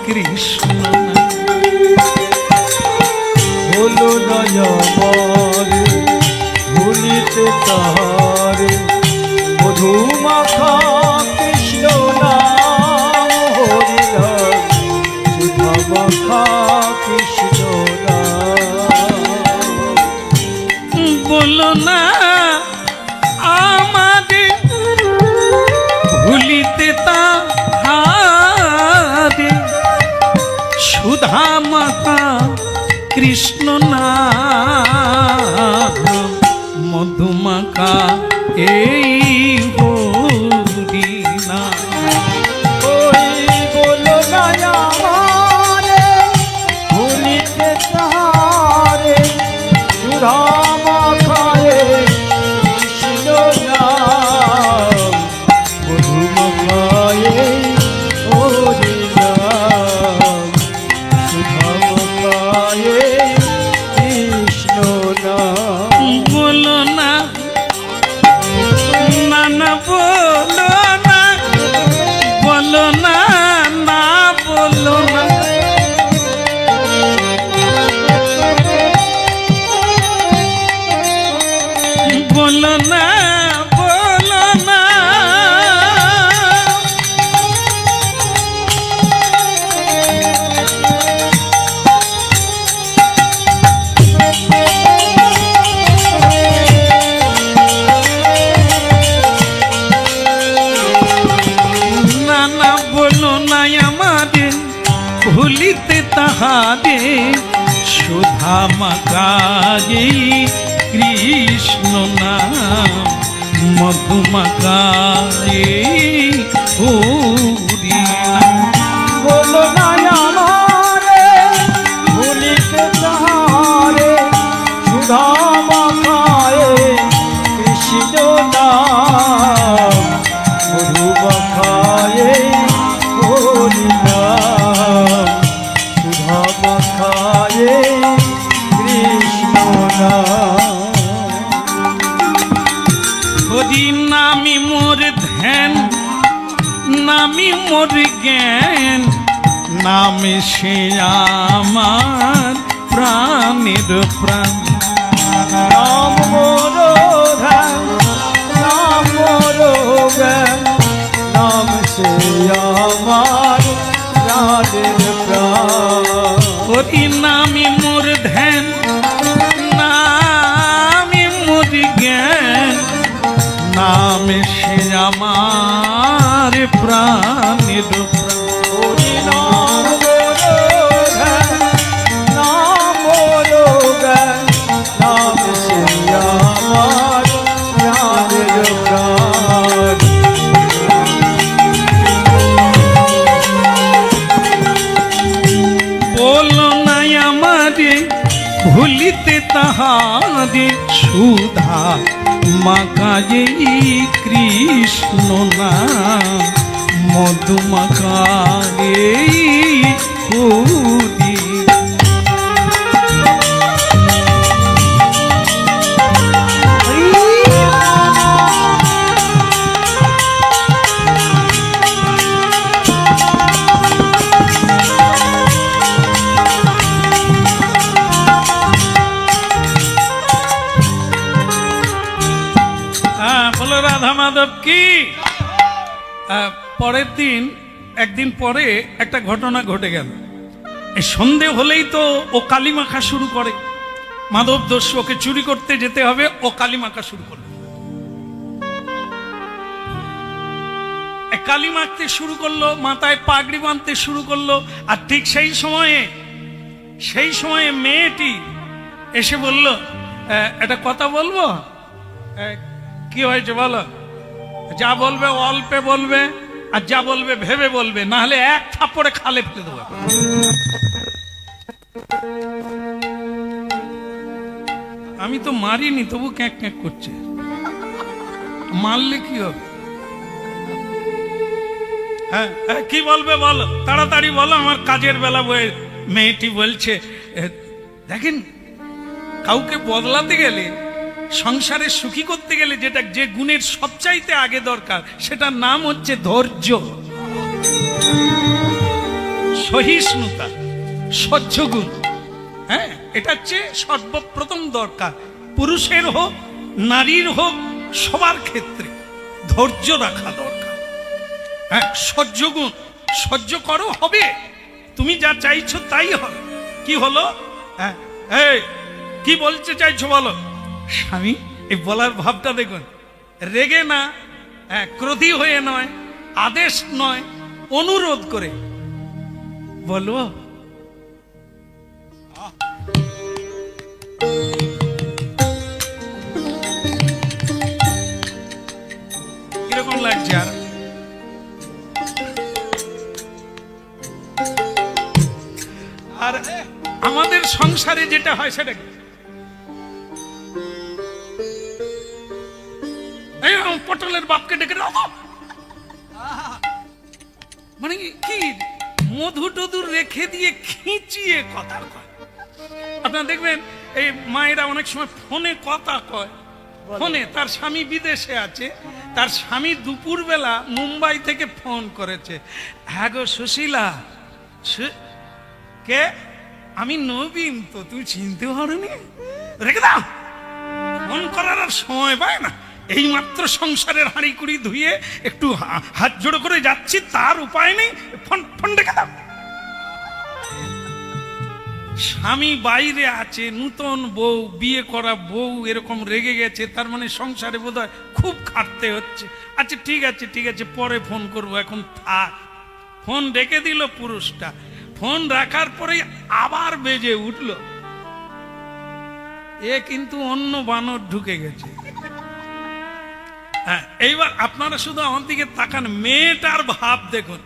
কৃষ্ণ না। হলো নয় মরে ভুলিতে তাহারে, মধুমাখা কৃষ্ণ নাম, হরি নাম সুধা মাখা কৃষ্ণ নাম। বলো না আমাদের ভুলিতে তাহারে, সুধা মাতা কৃষ্ণ না, মধুমাখা এই হরি না। ওই বলো না আমারে ভুলিতে তাহারে, সুধা মাখায়ে কৃষ্ণ নাম, মধুমাখায়ে হরি নাম, সুধা মাখায়ে কৃষ্ণ নাম। বলো না, না না বলো না, বলো না, না বলো না। বলো না, বলো না। না না বলো না আমাদের ভুলিতে তাহারে, সুধা মাকায়ে কৃষ্ণ নাম, মধুমাকায়ে হরি নাম। বলো না আমারে ভুলিতে তাহারে, সুধা মাখায়ে কৃষ্ণ নাম, মধু মাখায়ে হরি নাম, হরি নামি মোর ধ্যান, নামি মোর জ্ঞান, নামে সে আমার প্রাণের প্রাণ। নাম মোর ধ্যান, নাম মোর জ্ঞান, নাম সে আমার প্রাণের প্রাণ। হরি নামি মোর ধ্যান, নামি মোর জ্ঞান, নামে সে আমার প্রাণের প্রাণ। হরি নাম মোর ধ্যান, নাম মোর জ্ঞান, নাম সে আমার প্রাণের প্রাণ। বলো নাই আমারে ভুলিতে তাহারে, সুধা মাকায়ে কৃষ্ণ নাম, মধু মাকায়ে হরি। বলো রাধা মাধব কি। পরের দিন, একদিন পরে একটা ঘটনা ঘটে গেল। এই সন্ধে হলেই তো ও কালী মাখা শুরু করে। মাধব দস্যু ওকে চুরি করতে যেতে হবে, ও কালী মাখা শুরু করলো। কালী মাখতে শুরু করলো, মাথায় পাগড়ি বাঁধতে শুরু করলো। আর ঠিক সেই সময়ে মেয়েটি এসে বলল, একটা কথা বলবো। কি হয়েছে বলো? যা বলবে অল্পে বলবে, আর যা বলবে ভেবে বলবে, না হলে এক থাপ্পড়ে খালে ফেলে দেবো। আমি তো মারিনি, তবু ক্যাঁক ক্যাঁক করছে। মারলে কি হবে? হ্যাঁ, কি বলবে বলো, তাড়াতাড়ি বলো, আমার কাজের বেলা বয়ে। মেয়েটি বলছে, দেখেন, কাউকে বদলাতে গেলে, সংসারে সুখী করতে গেলে যেটা, যে গুণের সবচাইতে আগে দরকার, সেটার নাম হচ্ছে ধৈর্য, সহিষ্ণুতা, সহ্য গুণ। হ্যাঁ, এটা হচ্ছে সর্বপ্রথম দরকার, পুরুষের হোক নারীর হোক, সবার ক্ষেত্রে ধৈর্য রাখা দরকার। হ্যাঁ, সহ্য গুণ, সহ্য করো, হবে। তুমি যা চাইছো তাই হবে। কি হলো? হ্যাঁ, কি বলতে চাইছো বলো। স্বামী, এই বলার ভাবটা দেখুন, রেগে না, ক্রোধী হয়ে নয়, আদেশ নয়, অনুরোধ করে বলবো। কিরকম লাগছে? আর আমাদের সংসারে যেটা হয় সেটা কি? পটলের বাপকে ডেকে মানে কি মধু টধু রেখে দিয়ে খিঁচিয়ে কথা কয়। আপনারা দেখবেন এই মায়েরা অনেক সময় ফোনে কথা কয়। ফোনে তার স্বামী বিদেশে আছে, তার স্বামী দুপুরবেলা মুম্বাই থেকে ফোন করেছে। হ্যাঁ গো সুশীলা, কে? আমি নবীন, তো তুমি চিনতে পারোনি? রেখে দাও, ফোন করার আর সময় পায় না। এই মাত্র সংসারের হাঁড়ি কুড়ি ধুয়ে একটু হাত জোড়ো করে যাচ্ছি, তার উপায় নেই, ফোন রেখে দাও। স্বামী বাইরে আছে, নূতন বউ, বিয়ে করা বউ এরকম রেগে গেছে, তার মানে সংসারে বোধহয় খুব খাটতে হচ্ছে। আচ্ছা ঠিক আছে ঠিক আছে, পরে ফোন করবো, এখন থাক। ফোন রেখে দিল পুরুষটা। ফোন রাখার পরেই আবার বেজে উঠল। এ কিন্তু অন্য বানর ঢুকে গেছে। হ্যাঁ, এইবার আপনারা শুধু আমার দিকে তাকান, মেয়েটার ভাব দেখুন।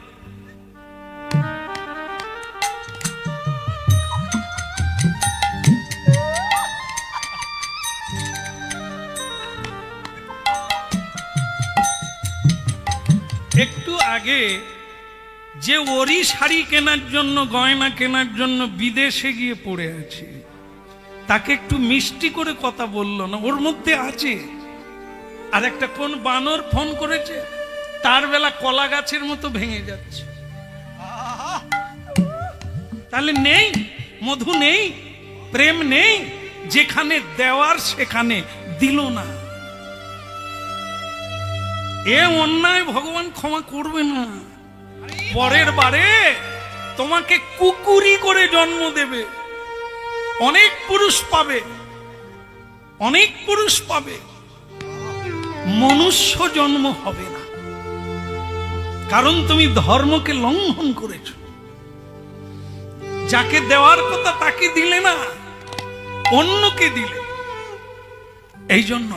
একটু আগে যে ওরি শাড়ি কেনার জন্য, গয়না কেনার জন্য বিদেশে গিয়ে পড়ে আছে, তাকে একটু মিষ্টি করে কথা বললো না, ওর মধ্যে আছে। আর একটা কোন বানর ফোন করেছে, তার বেলা কলা গাছের মতো ভেঙে যাচ্ছে। তাহলে নেই মধু, নেই প্রেম, নেই। যেখানে দেওয়ার সেখানে দিল না, এ অন্যায় ভগবান ক্ষমা করবে না। পরের বারে তোমাকে কুকুরি করে জন্ম দেবে, অনেক পুরুষ পাবে, অনেক পুরুষ পাবে, মনুষ্য জন্ম হবে না। কারণ তুমি ধর্মকে লঙ্ঘন করেছ। যাকে দেওয়ার কথা তাকে দিলে না, অন্যকে দিলে। এই জন্য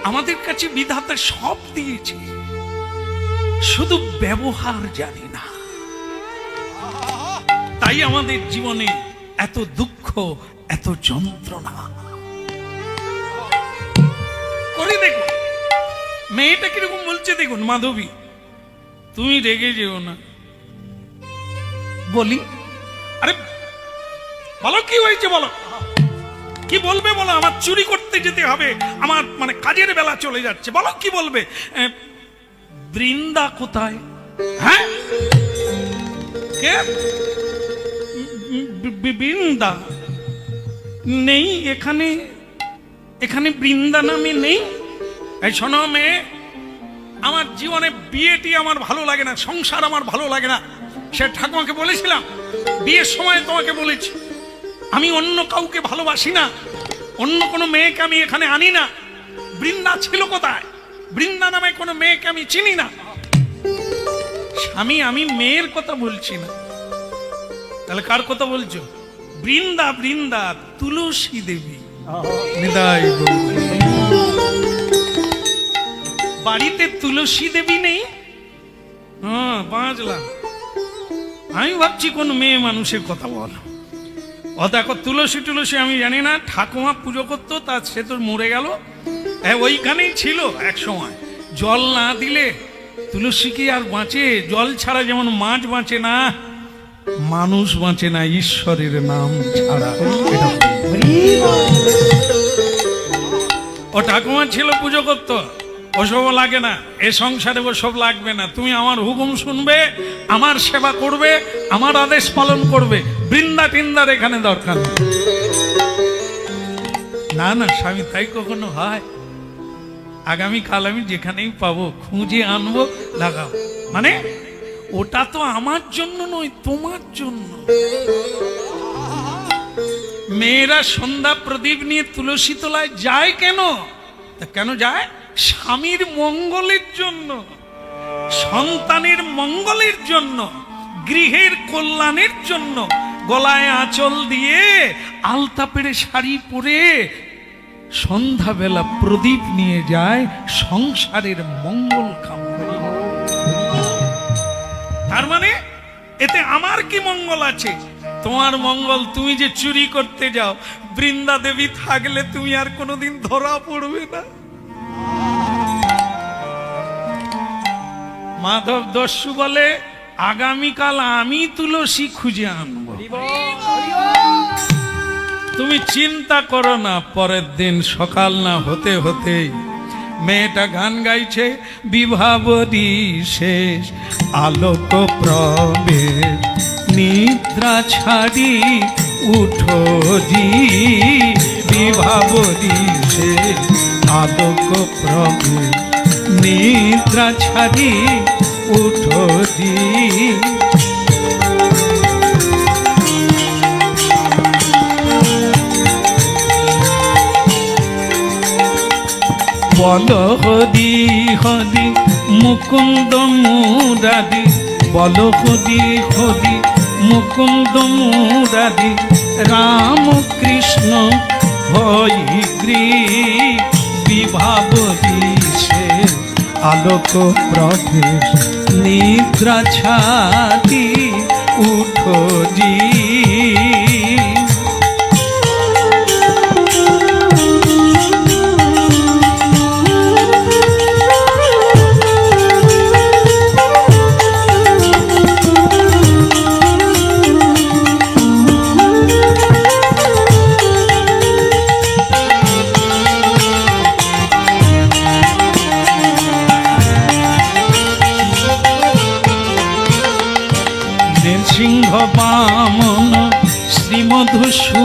আমাদের কাছে বিধাতা সব দিয়েছে, শুধু ব্যবহার জানি না। তাই আমাদের জীবনে এত দুঃখ, এত যন্ত্রণা। করে দেখুন মেয়েটা কিরকম বলছে, দেখুন মাধবী তুমি রেগে যেও না। বলি আরে বলো কি হয়েছে, বলো কি বলবে, বলো। আমার চুরি করতে যেতে হবে, আমার মানে কাজের বেলা চলে যাচ্ছে, বলো কি বলবে। বৃন্দা কোথায়? হ্যাঁ কে? বৃন্দা নেই এখানে, এখানে বৃন্দা নামে নেই। এই শোনো মেয়ে, আমার জীবনে বিয়েটি আমার ভালো লাগে না, সংসার আমার ভালো লাগে না। সে ঠাকুমাকে বলেছিলাম, বিয়ের সময় তোমাকে বলেছি আমি অন্য কাউকে ভালোবাসি না, অন্য কোনো মেয়েকে আমি এখানে আনি না। বৃন্দা ছিল কোথায়? বৃন্দা নামে কোনো মেয়েকে আমি চিনি না। স্বামী আমি মেয়ের কথা বলছি না, তাহলে কার কথা বলছো? বৃন্দা, বৃন্দা তুলসী দেবী। নিতাই গৌর। বাড়িতে তুলসী দেবী নেই? হ্যাঁ বাঁচলাম। আমি ভাবছি কোন মেয়ে মানুষের কথা বল। ও দেখো তুলসী টুলসী আমি জানি না, ঠাকুমা পুজো করতো, তা সে তো মরে গেল। ওইখানেই ছিল এক সময়। জল না দিলে তুলসী কি আর বাঁচে? জল ছাড়া যেমন মাছ বাঁচে না, মানুষ বাঁচে না ঈশ্বরের নাম ছাড়া। ও ঠাকুমা ছিল, পুজো করতো, ওসব লাগে না, এ সংসারে ওসব লাগবে না। তুমি আমার হুকুম শুনবে, আমার সেবা করবে, আমার আদেশ পালন করবে। বৃন্দা টিন্দার এখানে দরকার নেই। না না স্বামী, তাই কখনো হয়? আগামীকাল আমি যেখানেই পাবো খুঁজে আনবো, লাগাও। মানে ওটা তো আমার জন্য নয়, তোমার জন্য। মেয়েরা সন্ধ্যা প্রদীপ নিয়ে তুলসী তলায় যায় কেন? তা কেন যায়? স্বামীর মঙ্গলের জন্য, সন্তানের মঙ্গলের জন্য, গৃহের কল্যাণের জন্য। গলায় আঁচল দিয়ে, আলতা পেড়ে শাড়ি পরে সন্ধ্যাবেলা প্রদীপ নিয়ে যায় সংসারের মঙ্গল কামনা। তার মানে এতে আমার কি মঙ্গল আছে? তোমার মঙ্গল। তুমি যে চুরি করতে যাও, বৃন্দা দেবী থাকলে তুমি আর কোনোদিন ধরা পড়বে না। মাধব দস্যু বলে, আগামীকাল আমি তুলসী খুঁজে আনবো, তুমি চিন্তা করো না। পরের দিন সকাল না হতে হতেই মেয়েটা গান গাইছে, বিভাবরী শেষ আলোক প্রবেশ, নিদ্রা ছাড়ি উঠো জি। বিভাবরী শেষ আলোক প্রবেশ, নিদ্রা ছাড়ি উঠো জি। বলো হরি হরি মুকুন্দ মুরারি, বলো হরি হরি মুকুন্দ মুরারি, রাম কৃষ্ণ হইগ্রী। বিভাবরী শেষ আলোক প্রবেশ, নিদ্রা ছাড়ি উঠো জি।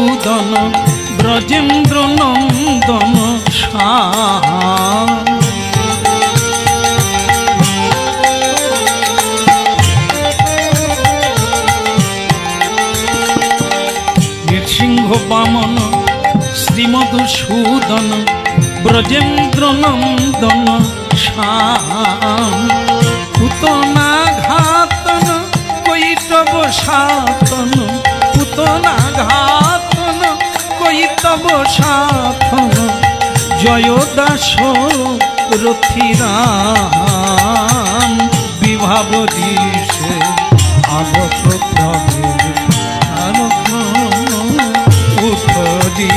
সুদন ব্রজেন্দ্র নন্দন শ্যাম। নৃসিংহ বামন শ্রীমধুসূদন ব্রজেন্দ্র নন্দন শ্যাম। পুতনা ঘাতন কৈতব সাধন, পুতনা ঘাতন কৈতব সাধন, জয় দাস রথিরাম। বিভাব দিশে আগত প্রভে উঠি।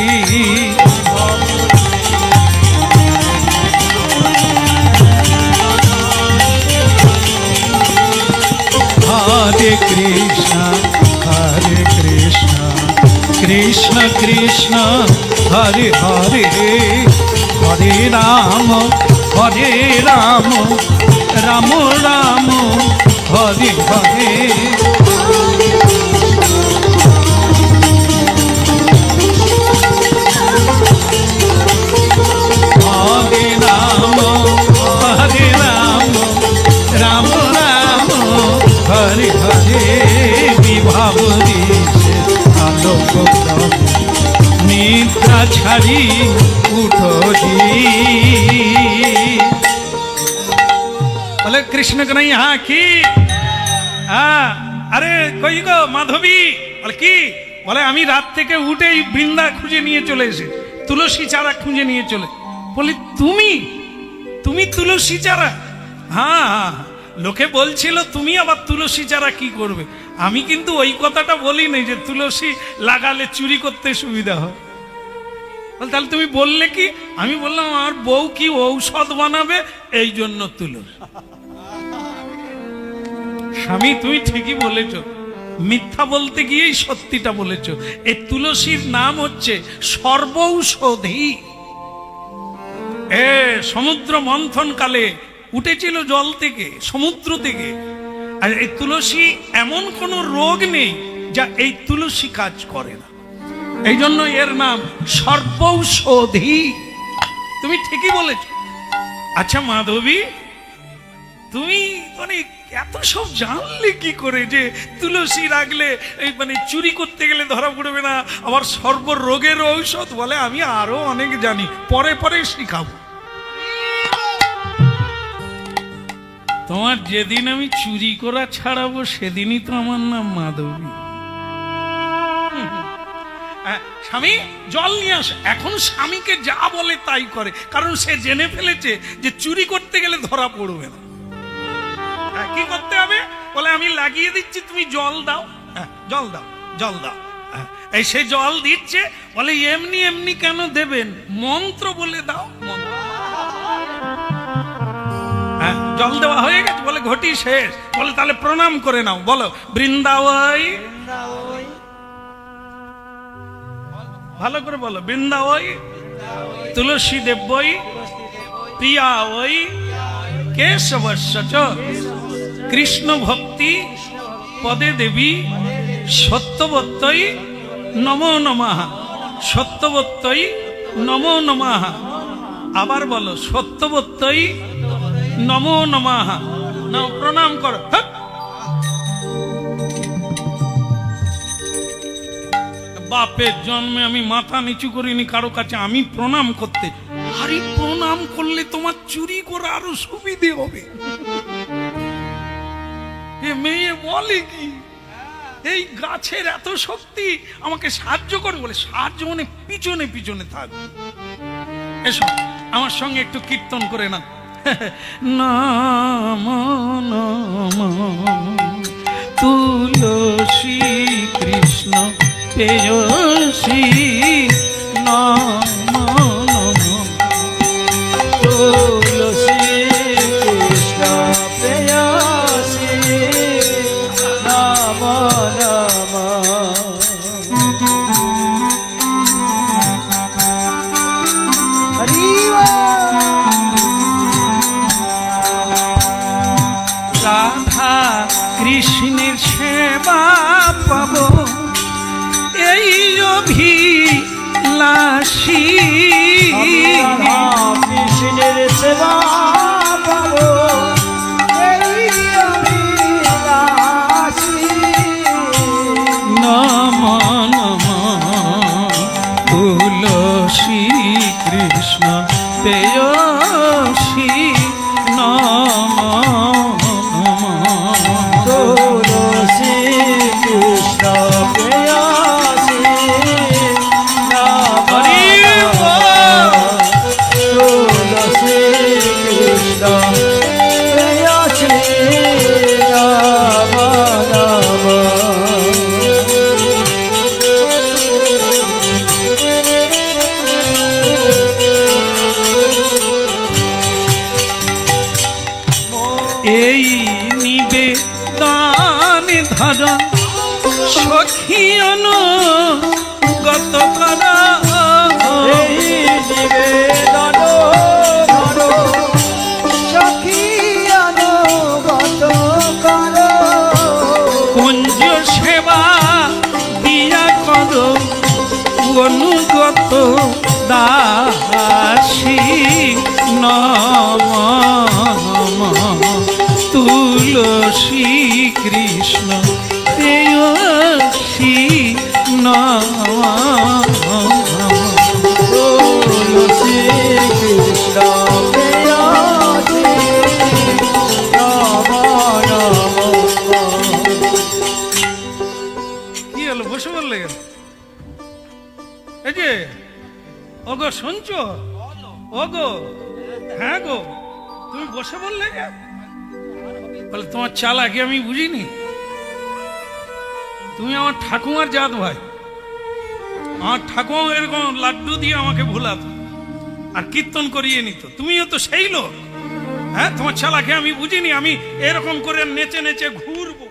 হরে কৃষ্ণ হরে কৃষ্ণ কৃষ্ণ কৃষ্ণ হরে হরে, হরে রাম রাম রাম হরে হরে। হরে রাম রাম রাম হরে হরে। বিভাব দিশে আলোক নিদ্রা ছাড়ি উঠি। বলে কৃষ্ণ কন্হैया কি? আরে কই গো মাধবী? বলে কি? বলে আমি রাত থেকে উঠেই বৃন্দা খুঁজে নিয়ে চলে এসে তুলসী চারা খুঁজে নিয়ে চলে। বলি তুমি তুমি তুলসী চারা? হ্যাঁ, লোকে বলছিল তুমি আবার তুলসী চারা কি করবে। আমি কিন্তু ওই কথাটা বলি নাই যে তুলসী লাগালে চুরি করতে সুবিধা হয়। তাহলে তুমি বললে কি? আমি বললাম আমার বউ কি ঔষধ বানাবে এই জন্য তুলসী। স্বামী তুমি ঠিকই বলেছ, মিথ্যা বলতে গিয়েই সত্যিটা বলেছ। এই তুলসীর নাম হচ্ছে সর্বৌষধি। সমুদ্র মন্থন কালে উঠেছিল জল থেকে, সমুদ্র থেকে। আর এই তুলসী এমন কোন রোগ নেই যা এই তুলসী কাজ করে না, এই জন্য এর নাম সর্বৌষধি। তুমি ঠিকই বলেছ। আচ্ছা মাধবী, তুমি মানে এত সব জানলে কি করে যে তুলসী রাখলে এই মানে চুরি করতে গেলে ধরা পড়বে না, আবার সর্ব রোগের ঔষধ? বলে আমি আরো অনেক জানি, পরে পরে শিখাবো। তোমার যেদিন আমি চুরি করা ছাড়াবো সেদিনই তো আমার নাম মাধবী। স্বামী জল নিয়ে আস। এখন স্বামীকে যা বলে তাই করে, কারণ সে জেনে ফেলেছে যে চুরি করতে গেলে ধরা পড়বে না। কি করতে হবে? বলে আমি লাগিয়ে দিচ্ছি, তুমি জল দাও। জল দাও, জল দাও। এই সে জল দিচ্ছে। বলে এমনি এমনি কেন দেবেন? মন্ত্র বলে দাও। জল দেওয়া হয়ে গেছে। বলে ঘটি শেষ। বলে তাহলে প্রণাম করে নাও। বলো বৃন্দাবই, ভালো করে বলো বৃন্দাবই তুলসী দেবই প্রিয়া ওই কেশবস্য চ কৃষ্ণ ভক্তি পদে দেবী সত্যবত্যই নমো নমঃ, সত্যবত্যই নমো নমঃ। আবার বলো সত্যবত্যই নমো নমঃ। নাও প্রণাম করো। বাপের জন্মে আমি মাথা নিচু করিনি কারো কাছে, আমি প্রণাম করতে। আরে প্রণাম করলে তোমার চুরি করা আরো সুবিধে হবে। এ মেয়ে বলে কি এই গাছের এত শক্তি, আমাকে সাহায্য করে। বলে সাহায্য মানে পিছনে পিছনে থাকবে। এসো আমার সঙ্গে একটু কীর্তন করে না। নাম নাম তুলসী কৃষ্ণ প্রেয়সী, নাম তুলসী কৃষ্ণ প্রেয়সী, নাম নাম হরি রাধা কৃষ্ণের সেবা পাবো এই অভি আমি রাধা কৃষ্ণের সেবা পাবো এই অভিলাষী। নম নম তুলসী কৃষ্ণ প্রেয়সী নম নম তুলসী কৃষ্ণ প্রেয়সী নমঃ হরি নমঃ। তুলসী কৃষ্ণ প্রেয়সী নমঃ নমঃ। এই নিবেদন ধর সখী অনুগত কর এই নিবেদন ধরো সখী অনুগত করো। কুঞ্জ সেবা দিয়া কর অনুগত দাসী নম নম তুলসী কৃষ্ণ প্রেয়সী নম তুলসী কৃষ্ণ প্রেয়সী নমঃ নমঃ। কি হলো বসে বললে এই যে ওগো শুনছো ওগো হ্যাঁ গো তুমি বসে বললে যে বলে তোমার চালাকি আমি বুঝিনি তুমি আমার ঠাকুমার জাত ভাই আমার ঠাকুমা এরকম লাড্ডু দিয়ে আমাকে ভোলাতো আর কীর্তন করিয়ে নিত তুমিও তো সেই লোক হ্যাঁ তোমার চালাকি আমি বুঝিনি আমি এরকম করে নেচে নেচে ঘুরবো